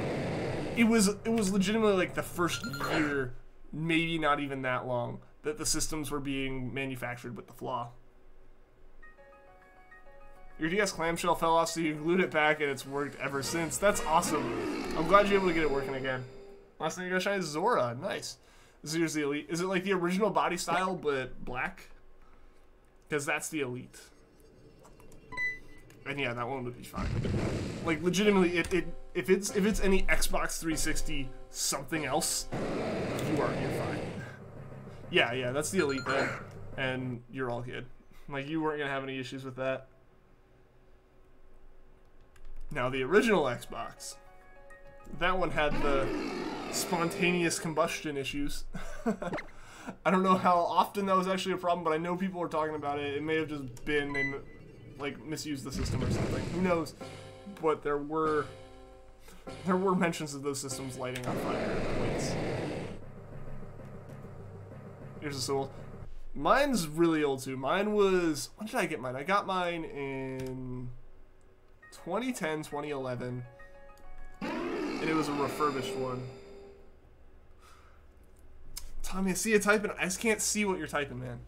it was legitimately like the first year, maybe not even that long, that the systems were being manufactured with the flaw. Your DS clamshell fell off, so you glued it back, and it's worked ever since. That's awesome. I'm glad you're able to get it working again. Last thing you got shine is Zora. Nice. Here's the Elite. Is it like the original body style but black? Because that's the Elite. And yeah, that one would be fine. Like legitimately, if it's any Xbox 360 something else, you're fine. Yeah, that's the Elite then, and you're all good. Like you weren't gonna have any issues with that. Now the original Xbox. That one had the spontaneous combustion issues. I don't know how often that was actually a problem, but I know people were talking about it. It may have just been they like misused the system or something. Who knows? But there were mentions of those systems lighting on fire at points. Here's a soul. Mine's really old too. Mine was, when did I get mine? I got mine in 2010, 2011. And it was a refurbished one. Tommy, I see you typing. I just can't see what you're typing, man.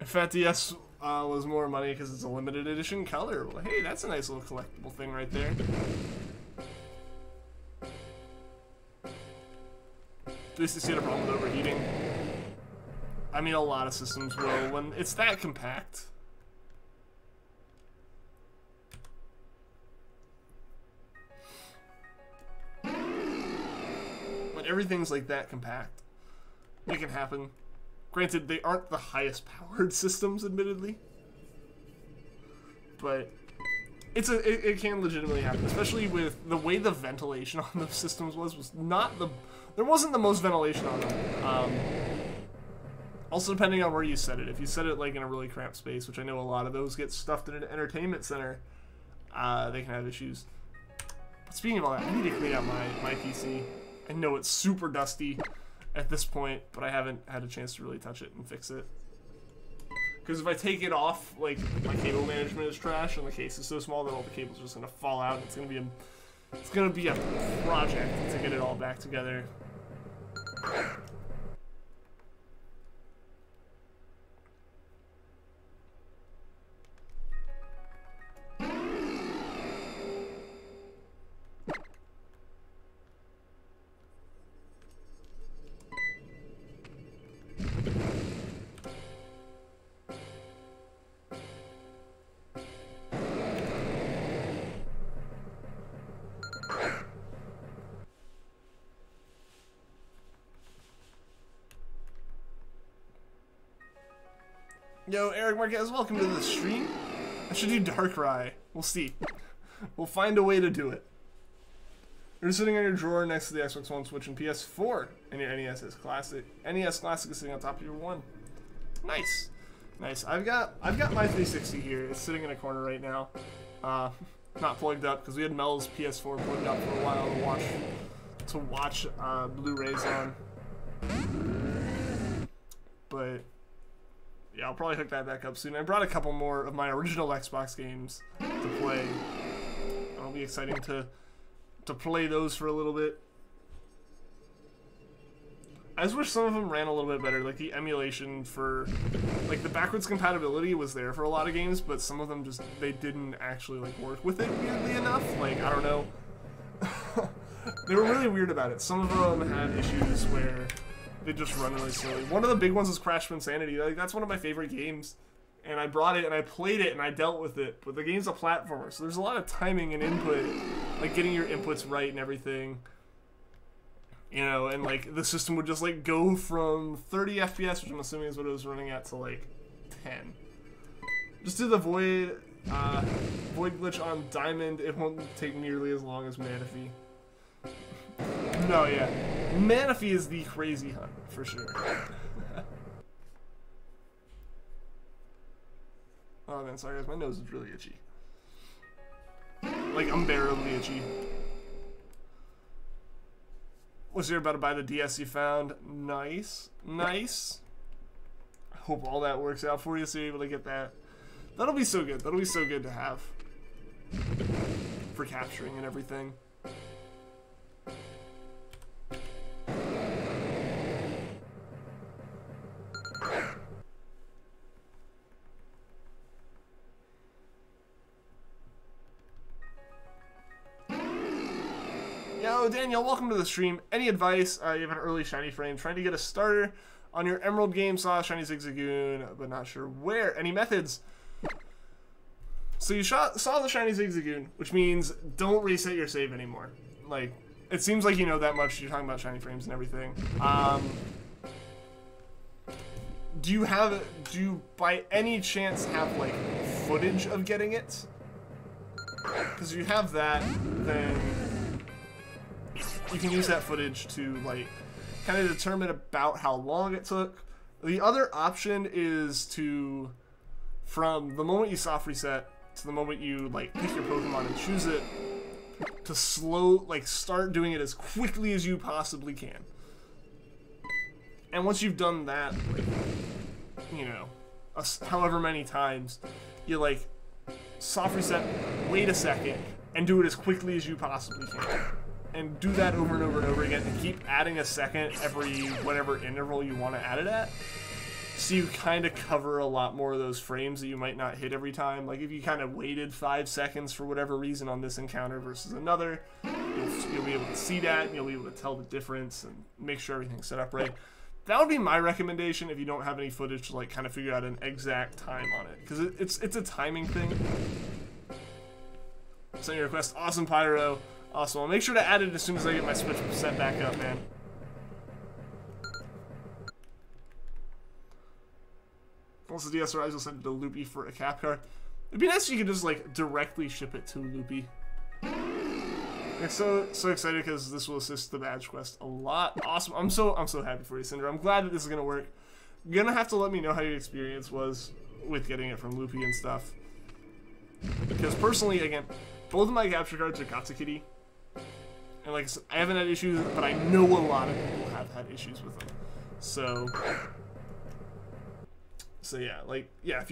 Fat DS was more money because it's a limited edition color. Well, hey, that's a nice little collectible thing right there. Do you see a problem with overheating? I mean, a lot of systems will. When it's that compact. Everything's like that compact. It can happen. Granted, they aren't the highest powered systems, admittedly. But it can legitimately happen, especially with the way the ventilation on those systems was not the... There wasn't the most ventilation on them. Also, depending on where you set it. If you set it like in a really cramped space, which I know a lot of those get stuffed in an entertainment center, they can have issues. But speaking of all that, I need to clean out my PC. I know it's super dusty at this point, but I haven't had a chance to really touch it and fix it. Because if I take it off, like, my cable management is trash, and the case is so small that all the cables are just gonna fall out. And it's gonna be a project to get it all back together. Yo, Eric Marquez, welcome to the stream. I should do Darkrai. We'll see. We'll find a way to do it. You're sitting in your drawer next to the Xbox One, Switch, and PS4, and your NES is Classic. NES Classic is sitting on top of your one. Nice, nice. I've got my 360 here. It's sitting in a corner right now, not plugged up because we had Mel's PS4 plugged up for a while to watch Blu-rays on. But yeah, I'll probably hook that back up soon. I brought a couple more of my original Xbox games to play. It'll be exciting to play those for a little bit. I just wish some of them ran a little bit better. Like the emulation for, like the backwards compatibility was there for a lot of games, but some of them just, they didn't actually like work with it weirdly enough. Like, I don't know. They were really weird about it. Some of them had issues where they just run really slowly. One of the big ones was Crash Insanity. Like, that's one of my favorite games. And I brought it and I played it and I dealt with it. But the game's a platformer, so there's a lot of timing and input, like getting your inputs right and everything. You know, and like the system would just like go from 30 FPS, which I'm assuming is what it was running at, to like 10. Just do the void glitch on Diamond. It won't take nearly as long as Manaphy. No, yeah. Manaphy is the crazy hunt, for sure. Oh man, sorry guys, my nose is really itchy. Like, unbearably itchy. Was you about to buy the DS you found? Nice. Nice. I hope all that works out for you so you're able to get that. That'll be so good. That'll be so good to have. For capturing and everything. Yo, Daniel, welcome to the stream. Any advice? You have an early shiny frame, trying to get a starter on your Emerald game, saw Shiny Zigzagoon, but not sure where. Any methods? So you saw the Shiny Zigzagoon, which means don't reset your save anymore. Like, it seems like you know that much. You're talking about shiny frames and everything. Do you by any chance have like footage of getting it? Because if you have that, then you can use that footage to like kind of determine about how long it took. The other option is to, from the moment you soft reset to the moment you like pick your Pokemon and choose it, to start doing it as quickly as you possibly can. And once you've done that, like, you know, however many times, you like soft reset, wait a second, and do it as quickly as you possibly can. And do that over and over and over again, and keep adding a second every whatever interval you want to add it at. So you kind of cover a lot more of those frames that you might not hit every time. Like if you kind of waited 5 seconds for whatever reason on this encounter versus another, you'll be able to see that, and you'll be able to tell the difference and make sure everything's set up right. That would be my recommendation if you don't have any footage to like kind of figure out an exact time on it, because it's a timing thing. Send your request, awesome Pyro. Awesome. I'll make sure to add it as soon as I get my Switch set back up, man. Once the DS arrives, I'll send it to Loopy for a cap card. It'd be nice if you could just like directly ship it to Loopy. I'm so excited because this will assist the badge quest a lot. Awesome. I'm so happy for you, Cinder. I'm glad that this is gonna work. You're gonna have to let me know how your experience was with getting it from Loopy and stuff. Because personally, again, both of my capture cards are Katsukity. And like, I haven't had issues, but I know a lot of people have had issues with them. So yeah, like, yeah,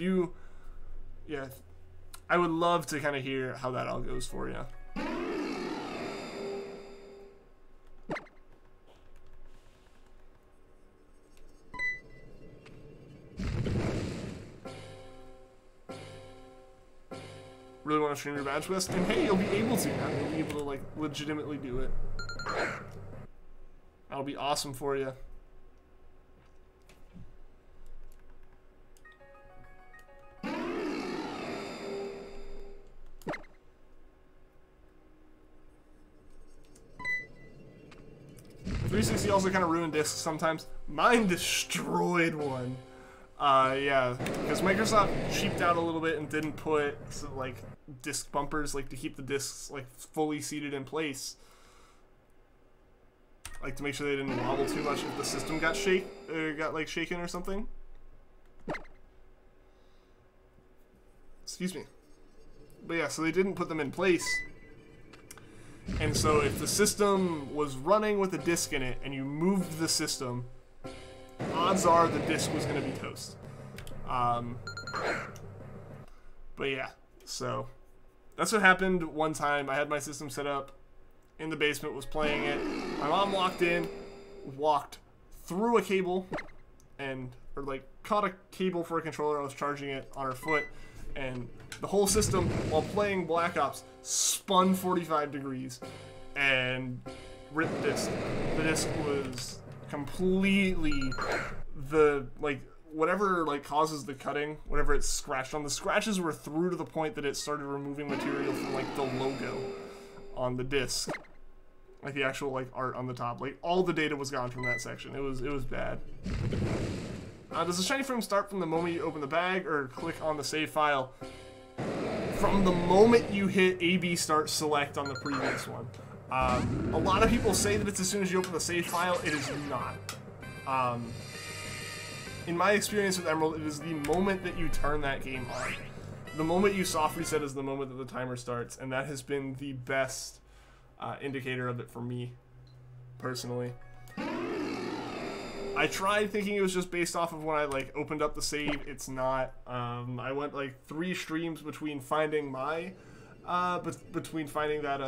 I would love to kind of hear how that all goes for you. Really want to stream your badge quest, and hey, you'll be able to now. You'll be able to like legitimately do it. That'll be awesome for you. .360 also kind of ruined discs sometimes. Mine destroyed one. Yeah, because Microsoft cheaped out a little bit and didn't put like disc bumpers, like to keep the discs like fully seated in place, like to make sure they didn't wobble too much if the system got shaken or something. Excuse me. But yeah, so they didn't put them in place. And so if the system was running with a disc in it and you moved the system, odds are the disc was going to be toast. But yeah, so that's what happened one time. I had my system set up in the basement, was playing it. My mom walked in, walked through a cable, or like caught a cable for a controller. I was charging it on her foot, and the whole system, while playing Black Ops, spun 45 degrees and ripped the disc. The disc was completely whatever causes the cutting, whatever it's scratched on. The scratches were through to the point that it started removing material from like the logo on the disc, like the actual like art on the top. Like all the data was gone from that section. It was bad. Does the shiny frame start from the moment you open the bag or click on the save file? From the moment you hit AB start select on the previous one. A lot of people say that it's as soon as you open the save file. It is not. In my experience with Emerald, it is the moment that you turn that game on. The moment you soft reset is the moment that the timer starts, and that has been the best indicator of it for me, personally. I tried thinking it was just based off of when I opened up the save. It's not. I went 3 streams between finding my, between finding that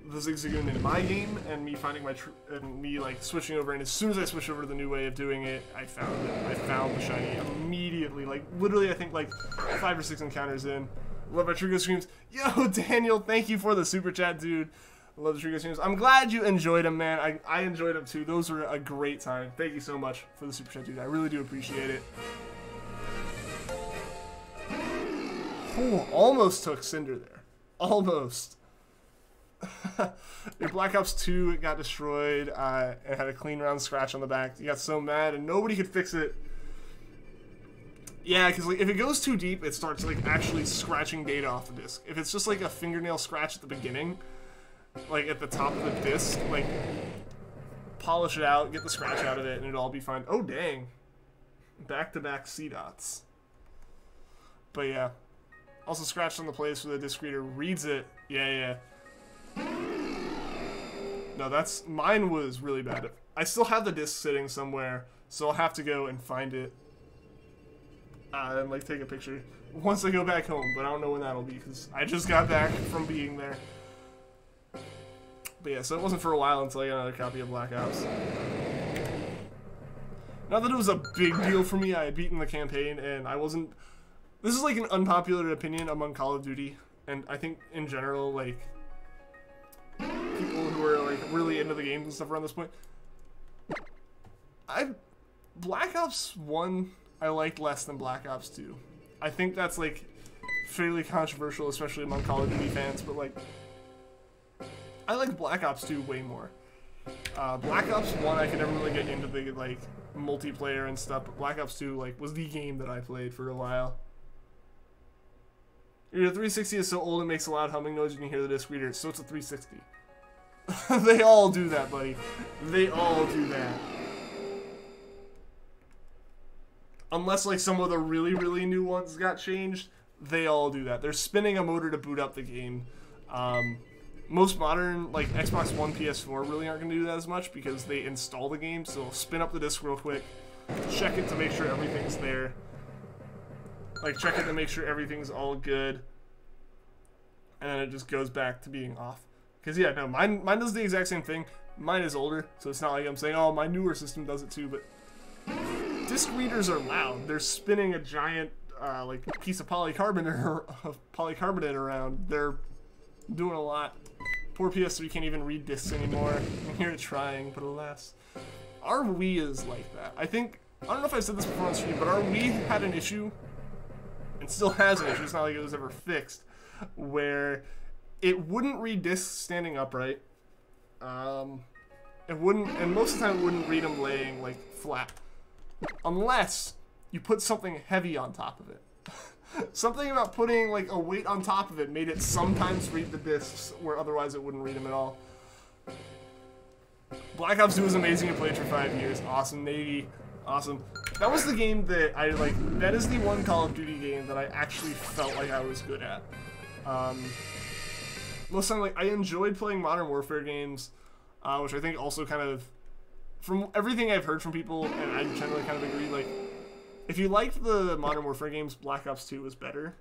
the Zigzagoon in my game and me finding me switching over. And as soon as I switched over to the new way of doing it, I found it. I found the shiny immediately. Literally, I think 5 or 6 encounters in. Love my Treecko streams. Yo, Daniel, thank you for the super chat, dude. I love the Treecko streams. I'm glad you enjoyed them, man. I enjoyed them too. Those were a great time. Thank you so much for the super chat, dude. I really do appreciate it. Oh, almost took Cinder there. Almost. Your Black Ops 2 got destroyed. It had a clean round scratch on the back. You got so mad and nobody could fix it. Yeah, because if it goes too deep, it starts actually scratching data off the disc. If it's just a fingernail scratch at the beginning, at the top of the disc, polish it out, get the scratch out of it, and it'll all be fine. Oh, dang. Back-to-back C-dots. But yeah. Also scratched on the place where the disc reader reads it. Yeah. No, mine was really bad. I still have the disc sitting somewhere, so I'll have to go and find it. And take a picture once I go back home, but I don't know when that'll be, because I just got back from being there. But yeah, so it wasn't for a while until I got another copy of Black Ops. Not that it was a big deal for me. I had beaten the campaign, and I wasn't... This is an unpopular opinion among Call of Duty, and I think in general, people who are really into the games and stuff around this point. Black Ops 1 I liked less than Black Ops 2. I think that's fairly controversial, especially among Call of Duty fans, but I like Black Ops 2 way more. Black Ops 1 I could never really get into the multiplayer and stuff, but Black Ops 2 was the game that I played for a while. Your 360 is so old it makes a loud humming noise when you hear the disc reader, so it's a 360. They all do that, buddy. They all do that. Unless some of the really, really new ones got changed, they all do that. They're spinning a motor to boot up the game. Most modern, Xbox One, PS4 really aren't going to do that as much because they install the game, so they'll spin up the disc real quick, check it to make sure everything's there. Check it to make sure everything's all good, and then it just goes back to being off. Because, yeah, no, mine does the exact same thing. Mine is older, so it's not like I'm saying, oh, my newer system does it too, but disc readers are loud. They're spinning a giant, piece of polycarbonate around. They're doing a lot. Poor PS3 can't even read discs anymore. I'm here trying, but alas. Our Wii is like that. I don't know if I said this before on stream, but our Wii had an issue, and still has an issue, it's not like it was ever fixed, where it wouldn't read discs standing upright. It wouldn't, and most of the time it wouldn't read them laying flat. Unless you put something heavy on top of it. Something about putting like a weight on top of it made it sometimes read the discs where otherwise it wouldn't read them at all. Black Ops 2 was amazing. I played for 5 years. Awesome. Navy. Awesome. That was the game that I like. That is the one Call of Duty game that I actually felt like I was good at. Most time, like, I enjoyed playing Modern Warfare games, which I think also kind of, from everything I've heard from people, and I generally kind of agree, like, if you liked the Modern Warfare games, Black Ops 2 was better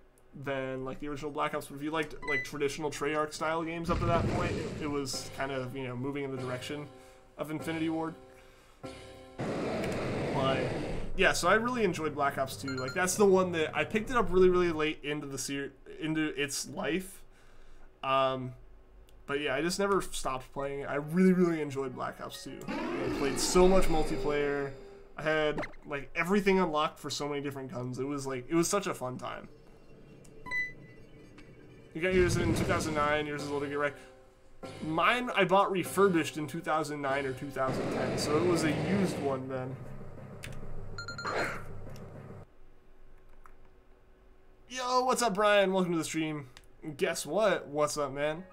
than, like, the original Black Ops. But if you liked, like, traditional Treyarch style games up to that point, it was kind of, you know, moving in the direction of Infinity Ward. But, yeah, so I really enjoyed Black Ops 2. Like, that's the one that I picked it up really, really late into the into its life. But yeah, I just never stopped playing it. I really, really enjoyed Black Ops 2. I played so much multiplayer. I had, like, everything unlocked for so many different guns. It was, like, it was such a fun time. You got yours in 2009, yours is a little get right. Mine, I bought refurbished in 2009 or 2010, so it was a used one then. Yo, what's up, Brian? Welcome to the stream. Guess what? What's up, man?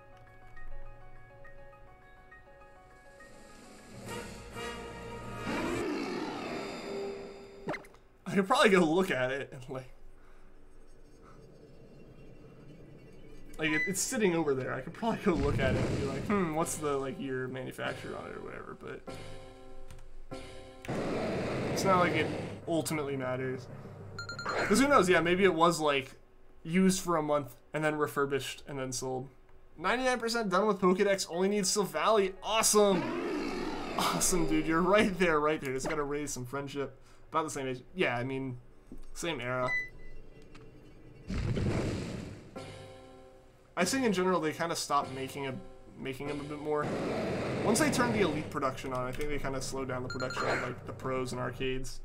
I could probably go look at it and like it's sitting over there. I could probably go look at it and be like, what's the like year manufactured on it or whatever, but it's not like it ultimately matters. Because who knows, yeah, maybe it was like used for a month and then refurbished and then sold. 99% done with Pokédex, only needs Silph Valley. Awesome! Awesome, dude, you're right there, right there. Just gotta raise some friendship. About the same age. Yeah, I mean, same era. I think in general they kind of stopped making them a bit more. Once they turned the Elite production on, I think they kind of slowed down the production of like the pros and arcades.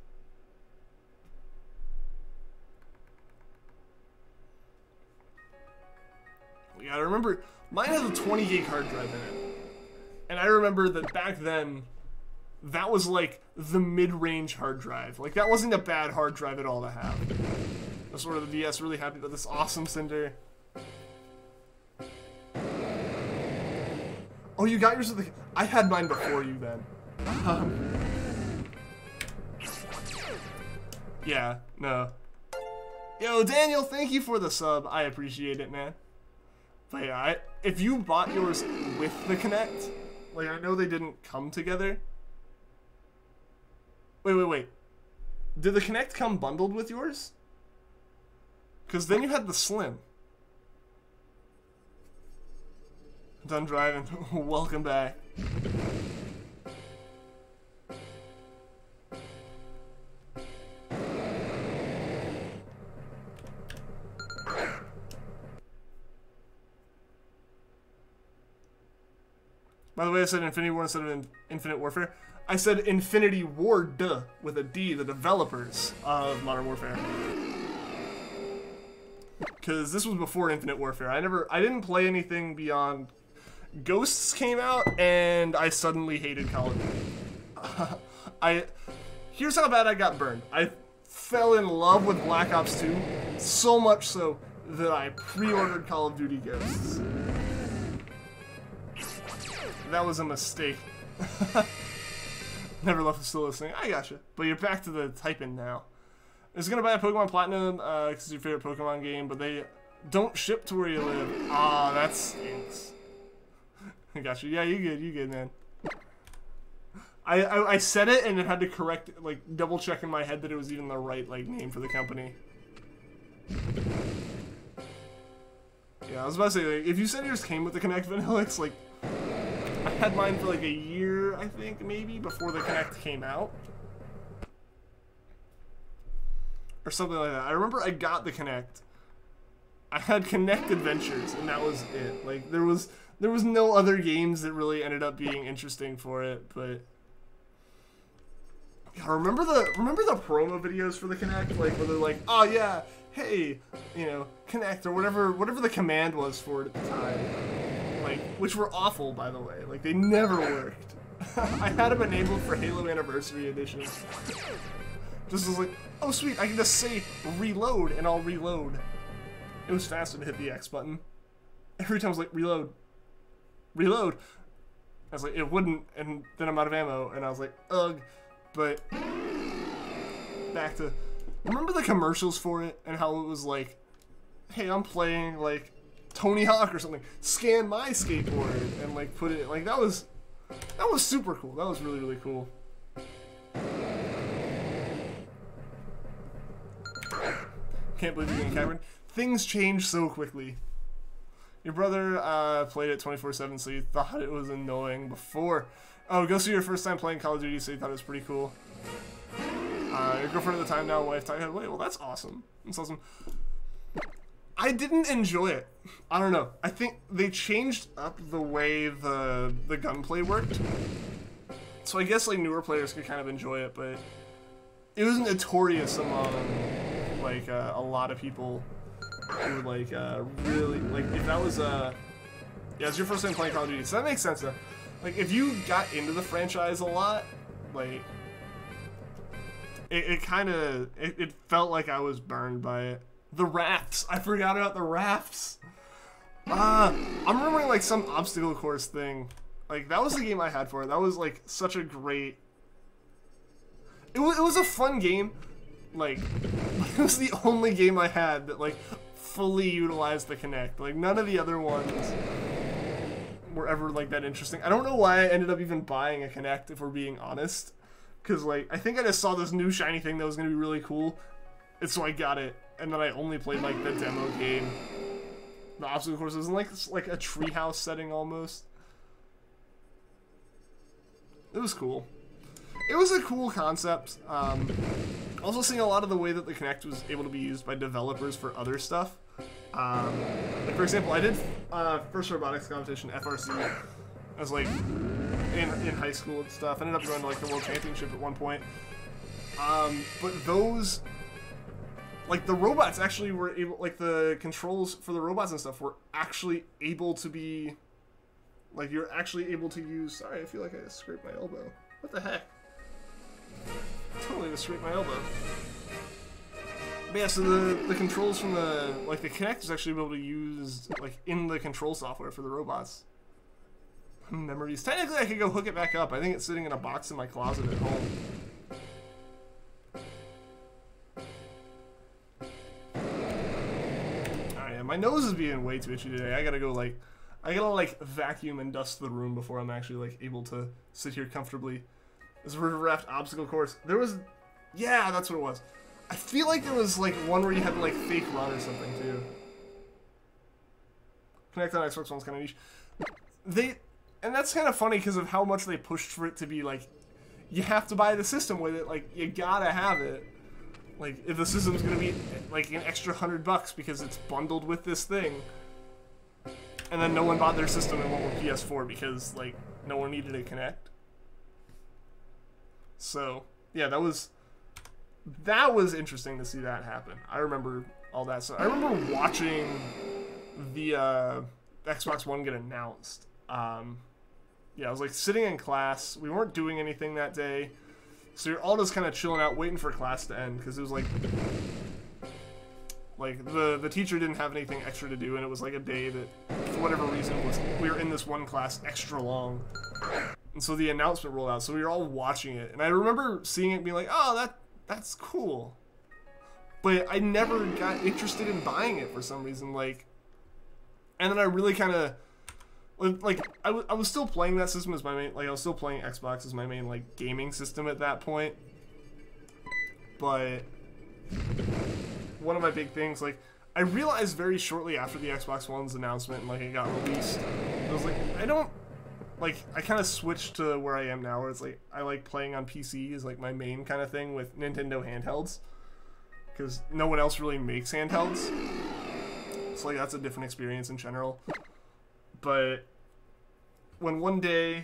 Yeah, I remember mine has a 20 gig hard drive in it, and I remember that back then that was like the mid-range hard drive. Like that wasn't a bad hard drive at all to have. That's sort of the DS. Really happy with this awesome Cinder. Oh, you got yours with the... I had mine before you then. Yeah, no. Yo, Daniel, thank you for the sub. I appreciate it, man. But yeah, if you bought yours with the Kinect, like I know they didn't come together. Wait. Did the Kinect come bundled with yours? Because then you had the Slim. Done driving. Welcome back. By the way, I said Infinity War instead of Infinite Warfare. I said Infinity Ward with a D, the developers of Modern Warfare. Because this was before Infinite Warfare. I didn't play anything beyond Ghosts came out, and I suddenly hated Call of Duty. Here's how bad I got burned. I fell in love with Black Ops 2, so much so that I pre-ordered Call of Duty Ghosts. That was a mistake. Never left the still listening. I gotcha. But you're back to the typing now. I was gonna buy a Pokemon Platinum because it's your favorite Pokemon game, but they don't ship to where you live. Ah, that stinks. I gotcha. Yeah, you good, man. I said it and it had to correct, like, double check in my head that it was even the right, like, name for the company. Yeah, I was about to say, like, if you said yours came with the Kinect Vanillix, like, I had mine for like a year, I think, maybe, before the Kinect came out. Or something like that. I remember I got the Kinect. I had Kinect Adventures, and that was it. Like, there was no other games that really ended up being interesting for it, but... Yeah, remember the promo videos for the Kinect? Like, where they're like, oh yeah, hey, you know, Kinect, or whatever the command was for it at the time. Like, which were awful, by the way. Like, they never worked. I had them enabled for Halo Anniversary Edition. Just was like, oh sweet, I can just say reload and I'll reload. It was faster to hit the X button. Every time I was like, reload. Reload. I was like, it wouldn't, and then I'm out of ammo, and I was like, ugh. But back to, remember the commercials for it and how it was like, hey, I'm playing like Tony Hawk or something. Scan my skateboard and like put it like that was super cool. That was really, really cool. Can't believe you're getting Cameron. Things change so quickly. Your brother played it 24/7, so you thought it was annoying before. Oh, go see your first time playing Call of Duty, so you thought it was pretty cool. Your girlfriend at the time, now wife, talking away. Well, that's awesome. That's awesome. I didn't enjoy it. I don't know. I think they changed up the way the gunplay worked. So I guess like newer players could kind of enjoy it, but it was notorious among like a lot of people who would like really like if that was yeah, it's your first time playing Call of Duty, so that makes sense though. Like if you got into the franchise a lot, like it kind of it felt like I was burned by it. The rafts, I forgot about the rafts. I'm remembering like some obstacle course thing. Like that was the game I had for it. That was like such a great. It was a fun game. Like it was the only game I had that like fully utilized the Kinect. Like none of the other ones were ever like that interesting. I don't know why I ended up even buying a Kinect, if we're being honest. Cause like I think I just saw this new shiny thing that was gonna be really cool, and so I got it. And then I only played like the demo game. The obstacle course was in like a treehouse setting almost. It was cool. It was a cool concept. Also seeing a lot of the way that the Kinect was able to be used by developers for other stuff. Like for example, I did first robotics competition, FRC. I was like in high school and stuff. I ended up going to like the World Championship at one point. But those, like the robots actually were able, like the controls for the robots and stuff were actually able to be, like you're actually able to use, sorry, I feel like I scraped my elbow. What the heck? Totally just scraped my elbow. But yeah, so the controls from the, like the Kinect is actually able to use, like in the control software for the robots. Memories. Technically I could go hook it back up. I think it's sitting in a box in my closet at home. My nose is being way too itchy today. I gotta like vacuum and dust the room before I'm actually like able to sit here comfortably. This river raft obstacle course. There was, yeah, that's what it was. I feel like there was like one where you had to like fake run or something too. Connect on Xbox One's kind of niche. And that's kind of funny because of how much they pushed for it to be like, you have to buy the system with it. Like you gotta have it. Like, if the system's gonna be, like, an extra $100 because it's bundled with this thing. And then no one bought their system and went with PS4 because, like, no one needed a Kinect. So, yeah, that was interesting to see that happen. I remember all that stuff. I remember watching the Xbox One get announced. Yeah, I was, like, sitting in class. We weren't doing anything that day. So you're all just kind of chilling out, waiting for class to end, because it was like the teacher didn't have anything extra to do, and it was like a day that, for whatever reason, we were in this one class extra long, and so the announcement rolled out. So we were all watching it, and I remember seeing it, and being like, "Oh, that's cool," but I never got interested in buying it for some reason. Like, and then I really kind of. Like, I was still playing that system as my main, like, I was still playing Xbox as my main, like, gaming system at that point. But one of my big things, like, I realized very shortly after the Xbox One's announcement and, like, it got released, I was like, I kind of switched to where I am now, where it's like, I like playing on PC is, like, my main kind of thing with Nintendo handhelds. Because no one else really makes handhelds. So, like, that's a different experience in general. But when one day,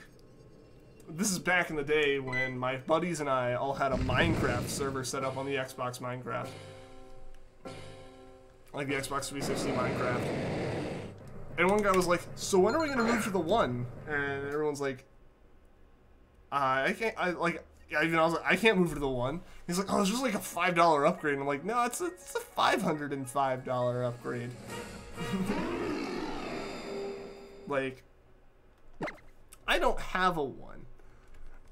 this is back in the day when my buddies and I all had a Minecraft server set up on the Xbox Minecraft. Like the Xbox 360 Minecraft. And one guy was like, so when are we going to move to the One? And everyone's like, I I was like, I can't move to the 1. He's like, oh, it's just like a $5 upgrade. And I'm like, no, it's a $505 upgrade. Like, I don't have a 1.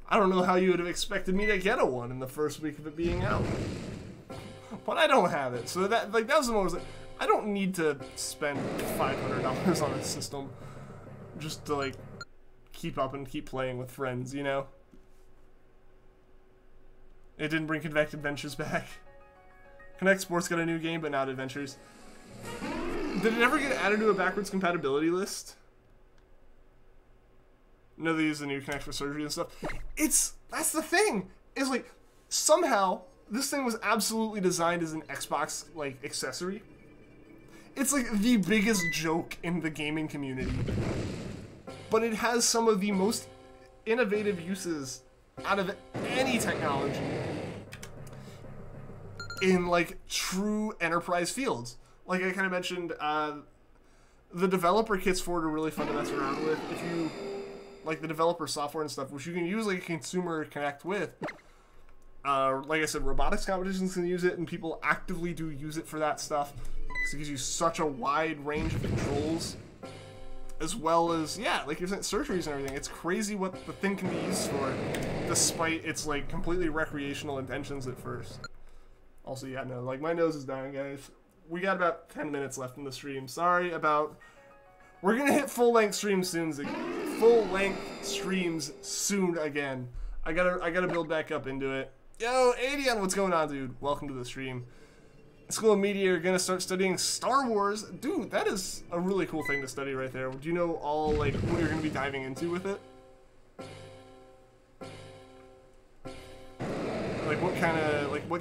I don't know how you would have expected me to get a 1 in the first week of it being out. But I don't have it. So that was the moment. I don't need to spend $500 on a system just to, like, keep up and keep playing with friends, you know? It didn't bring Connect Adventures back. Connect Sports got a new game, but not Adventures. Did it ever get added to a backwards compatibility list? No, they use the new Connect for surgery and stuff. That's the thing. Is like, somehow, this thing was absolutely designed as an Xbox, like, accessory. It's like the biggest joke in the gaming community. But it has some of the most innovative uses out of any technology in, like, true enterprise fields. Like I kind of mentioned, the developer kits for it are really fun to mess around with. If you like the developer software and stuff, which you can use like a consumer connect with. Like I said, robotics competitions can use it, and people actively do use it for that stuff because it gives you such a wide range of controls, as well as, yeah, like you're saying, surgeries and everything. It's crazy what the thing can be used for, despite its like completely recreational intentions at first. Also, yeah, no, like my nose is dying, guys. We got about 10 minutes left in the stream. Sorry about. We're gonna hit full-length streams soon. Full-length streams soon again. I gotta build back up into it. Yo, Adion, what's going on, dude? Welcome to the stream. School of Media are gonna start studying Star Wars. Dude, that is a really cool thing to study right there. Do you know all, like, what you're gonna be diving into with it? Like, what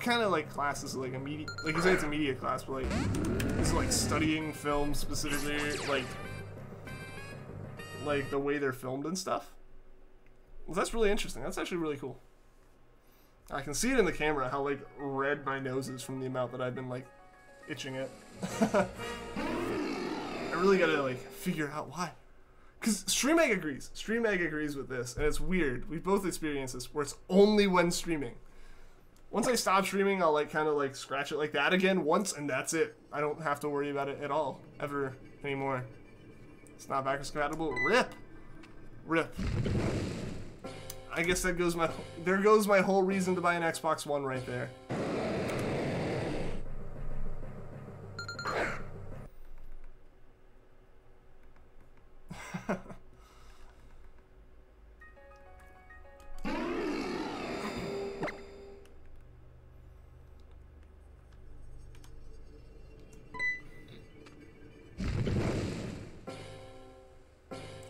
kind of, like, class is it? Like, a media, like, you say it's a media class, but, like, is it, like, studying film specifically, like, the way they're filmed and stuff? Well, that's really interesting. That's actually really cool. I can see it in the camera, how, like, red my nose is from the amount that I've been, like, itching it. I really gotta, like, figure out why. Because StreamEgg agrees. StreamEgg agrees with this, and it's weird. We've both experienced this, where it's only when streaming. Once I stop streaming, I'll, like, kind of, like, scratch it like that again once, and that's it. I don't have to worry about it at all, ever, anymore. It's not backwards compatible. RIP! RIP. I guess that goes there goes my whole reason to buy an Xbox One right there.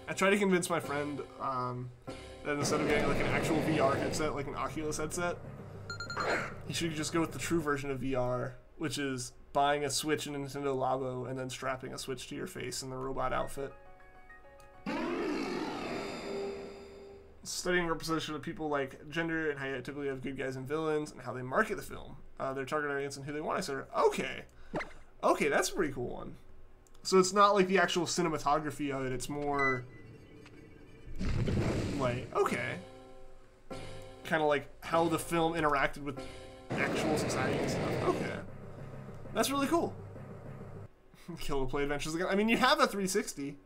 I tried to convince my friend that instead of getting like an actual VR headset, like an Oculus headset, he should just go with the true version of VR, which is buying a Switch and a Nintendo Labo and then strapping a Switch to your face in the robot outfit. Studying representation of people like gender and how you typically have good guys and villains and how they market the film, their target audience and who they want. I said, okay, that's a pretty cool one. So it's not like the actual cinematography of it, it's more like, okay, kind of like how the film interacted with actual society and stuff. Okay, that's really cool. Kill to Play Adventures again. I mean, you have a 360.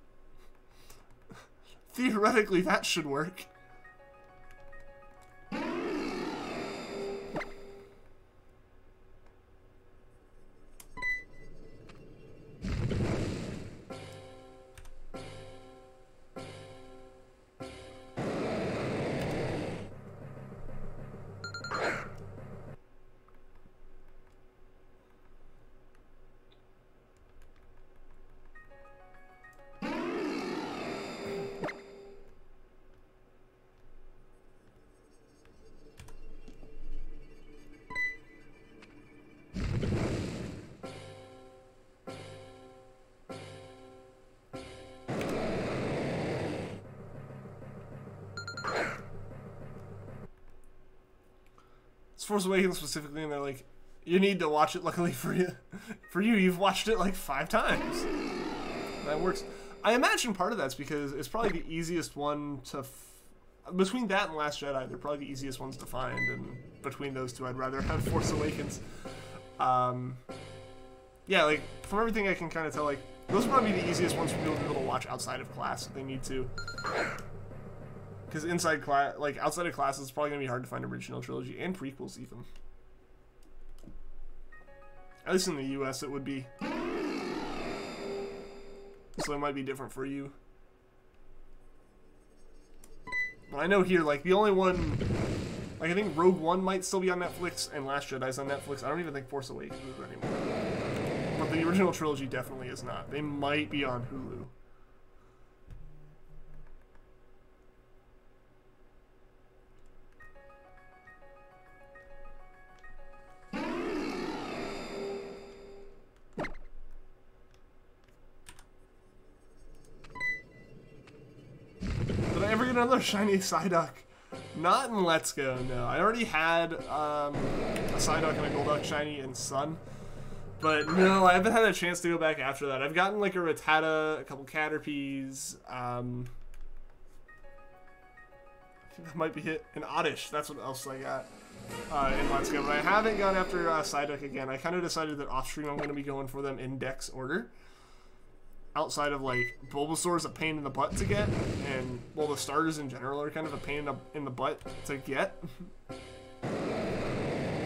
Theoretically, that should work. Force Awakens specifically, and they're like, you need to watch it. Luckily for you, you've watched it like 5 times. That works. I imagine part of that's because it's probably the easiest one to, between that and Last Jedi, they're probably the easiest ones to find, and between those two, I'd rather have Force Awakens. Yeah, like, from everything I can kind of tell, like, those would probably be the easiest ones for people to be able to watch outside of class if they need to. Because inside class, like, outside of class, it's probably going to be hard to find original trilogy, and prequels, even. At least in the US, it would be. So it might be different for you. But I know here, like, the only one... Like, I think Rogue One might still be on Netflix, and Last Jedi's on Netflix. I don't even think Force Awakens is anymore. But the original trilogy definitely is not. They might be on Hulu. Did I ever get another shiny Psyduck? Not in Let's Go, no. I already had a Psyduck and a Golduck shiny in Sun. But no, I haven't had a chance to go back after that. I've gotten like a Rattata, a couple Caterpies, I think that might be it. An Oddish, that's what else I got in Let's Go. But I haven't gone after Psyduck again. I kind of decided that off stream I'm going to be going for them in dex order. Outside of like Bulbasaur is a pain in the butt to get, and well, the starters in general are kind of a pain in the butt to get.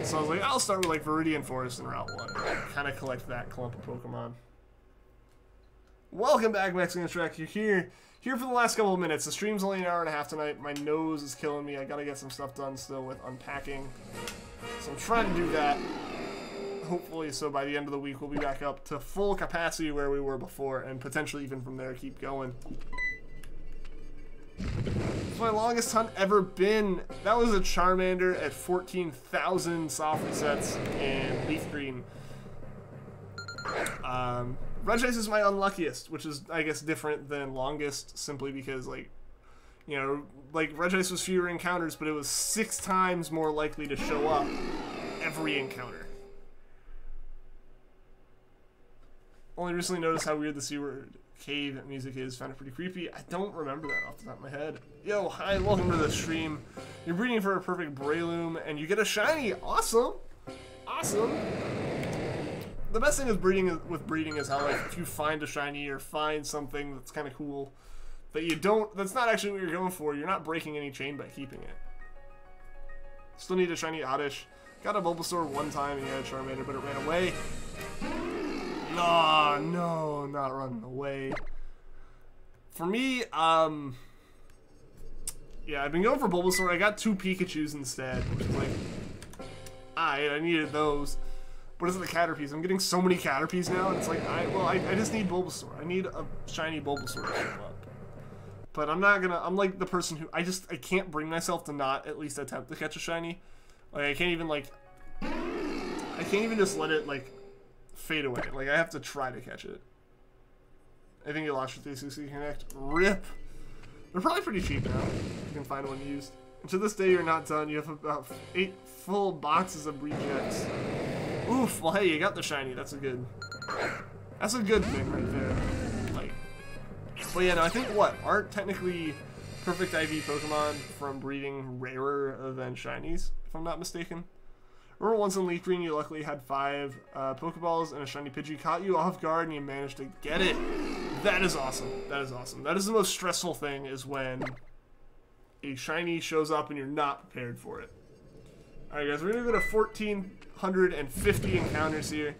So I was like, I'll start with like Viridian Forest and Route 1. Kind of collect that clump of Pokemon. Welcome back, Mexican Shrek. You're here for the last couple of minutes. The stream's only an hour and a half tonight. My nose is killing me. I gotta get some stuff done still with unpacking. So I'm trying to do that. Hopefully, so by the end of the week, we'll be back up to full capacity where we were before, and potentially even from there, keep going. It's my longest hunt ever been. That was a Charmander at 14,000 soft resets in Leaf Green. Regice is my unluckiest, which is, I guess, different than longest, simply because, like, you know, like, Regice was fewer encounters, but it was 6 times more likely to show up every encounter. Only recently noticed how weird the Seaward Cave music is. Found it pretty creepy. I don't remember that off the top of my head. Yo, hi, welcome to the stream. You're breeding for a perfect Breloom, and you get a shiny. Awesome. Awesome. The best thing with breeding is how, like, if you find a shiny or find something that's kind of cool that you don't, that's not actually what you're going for, you're not breaking any chain by keeping it. Still need a shiny Oddish. Got a Bulbasaur one time and you had a Charmander, but it ran away. Oh, no, not running away. For me, yeah, I've been going for Bulbasaur. I got 2 Pikachus instead, which is like, I needed those. What is it, the Caterpies? I'm getting so many Caterpies now, and it's like, I just need Bulbasaur. I need a shiny Bulbasaur to show up. But I'm not gonna, I'm like the person who, I can't bring myself to not at least attempt to catch a shiny. Like, I can't even just let it, like, fade away. Like, I have to try to catch it. I think you lost your 360 Connect. RIP! They're probably pretty cheap now. You can find one used. And to this day, you're not done. You have about 8 full boxes of rejects. Oof! Well, hey, you got the shiny. That's a good thing right there. Like, but yeah, no, I think aren't technically perfect IV Pokemon from breeding rarer than shinies, if I'm not mistaken. Remember once in Leaf Green, you luckily had 5 Pokeballs and a shiny Pidgey caught you off guard and you managed to get it. That is awesome. That is awesome. That is the most stressful thing, is when a shiny shows up and you're not prepared for it. Alright guys, we're going to go to 1,450 encounters here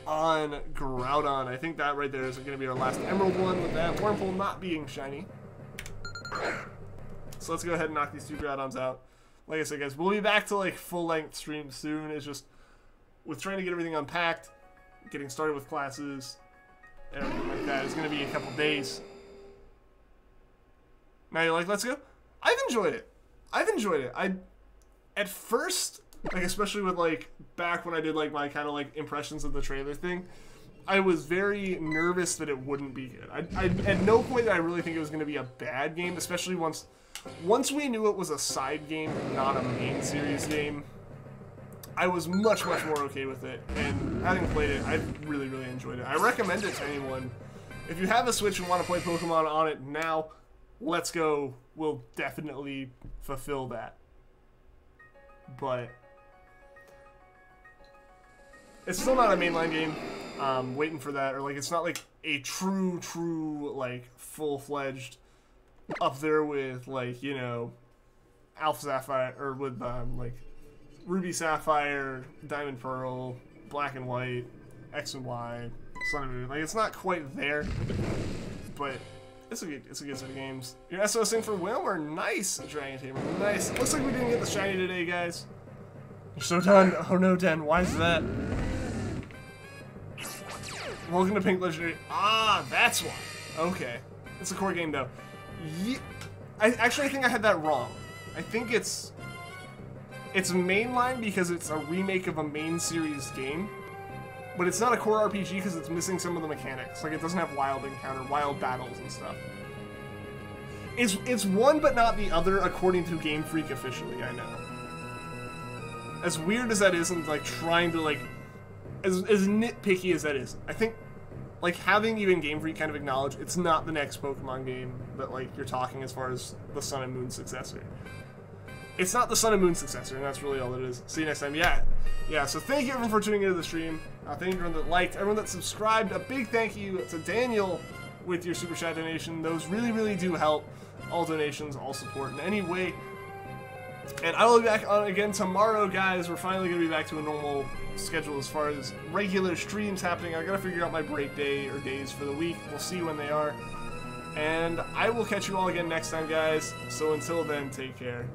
on Groudon. I think that right there is going to be our last Emerald one, with that Wormhole not being shiny. So let's go ahead and knock these 2 Groudons out. Like I said, guys, we'll be back to like full-length streams soon. It's just with trying to get everything unpacked, getting started with classes, everything like that. It's going to be a couple days. Now you're like, let's go? I've enjoyed it. At first, like, especially with, like, back when I did, like, my kind of, like, impressions of the trailer thing, I was very nervous that it wouldn't be good. I at no point did I really think it was going to be a bad game, especially once we knew it was a side game and not a main series game. I was much more okay with it, and having played it, I really enjoyed it. I recommend it to anyone. If you have a Switch and want to play Pokemon on it now, Let's Go will definitely fulfill that. But it's still not a mainline game. Waiting for that, or like it's not like a true like full-fledged up there with like, you know, Alpha Sapphire, or with like Ruby Sapphire, Diamond Pearl, Black and White, X and Y, Sun and Moon. Like it's not quite there, but it's a good set of games. Your SOSing for Wilmer, nice, Dragon Tamer, nice. Looks like we didn't get the shiny today, guys. You're so done. Oh no, Den, why is that? Welcome to Pink Legendary. Ah, that's why. Okay. It's a core game, though. I think I had that wrong. I think it's mainline because it's a remake of a main series game, but it's not a core RPG because it's missing some of the mechanics. Like, it doesn't have wild encounter, wild battles and stuff. It's one but not the other, according to Game Freak officially, I know. As weird as that is, and, like, trying to, like, as nitpicky as that is, I think, like, having even Game Freak kind of acknowledge it's not the next Pokemon game that, like, you're talking as far as the Sun and Moon successor. It's not the Sun and Moon successor, and that's really all it is. See you next time. Yeah, so thank you everyone for tuning into the stream. Thank you everyone that liked, everyone that subscribed. A big thank you to Daniel with your Super Chat donation. Those really do help. All donations, all support in any way. And I will be back on again tomorrow, guys. We're finally going to be back to a normal schedule as far as regular streams happening. I got to figure out my break day or days for the week. We'll see when they are. And I will catch you all again next time, guys. So until then, take care.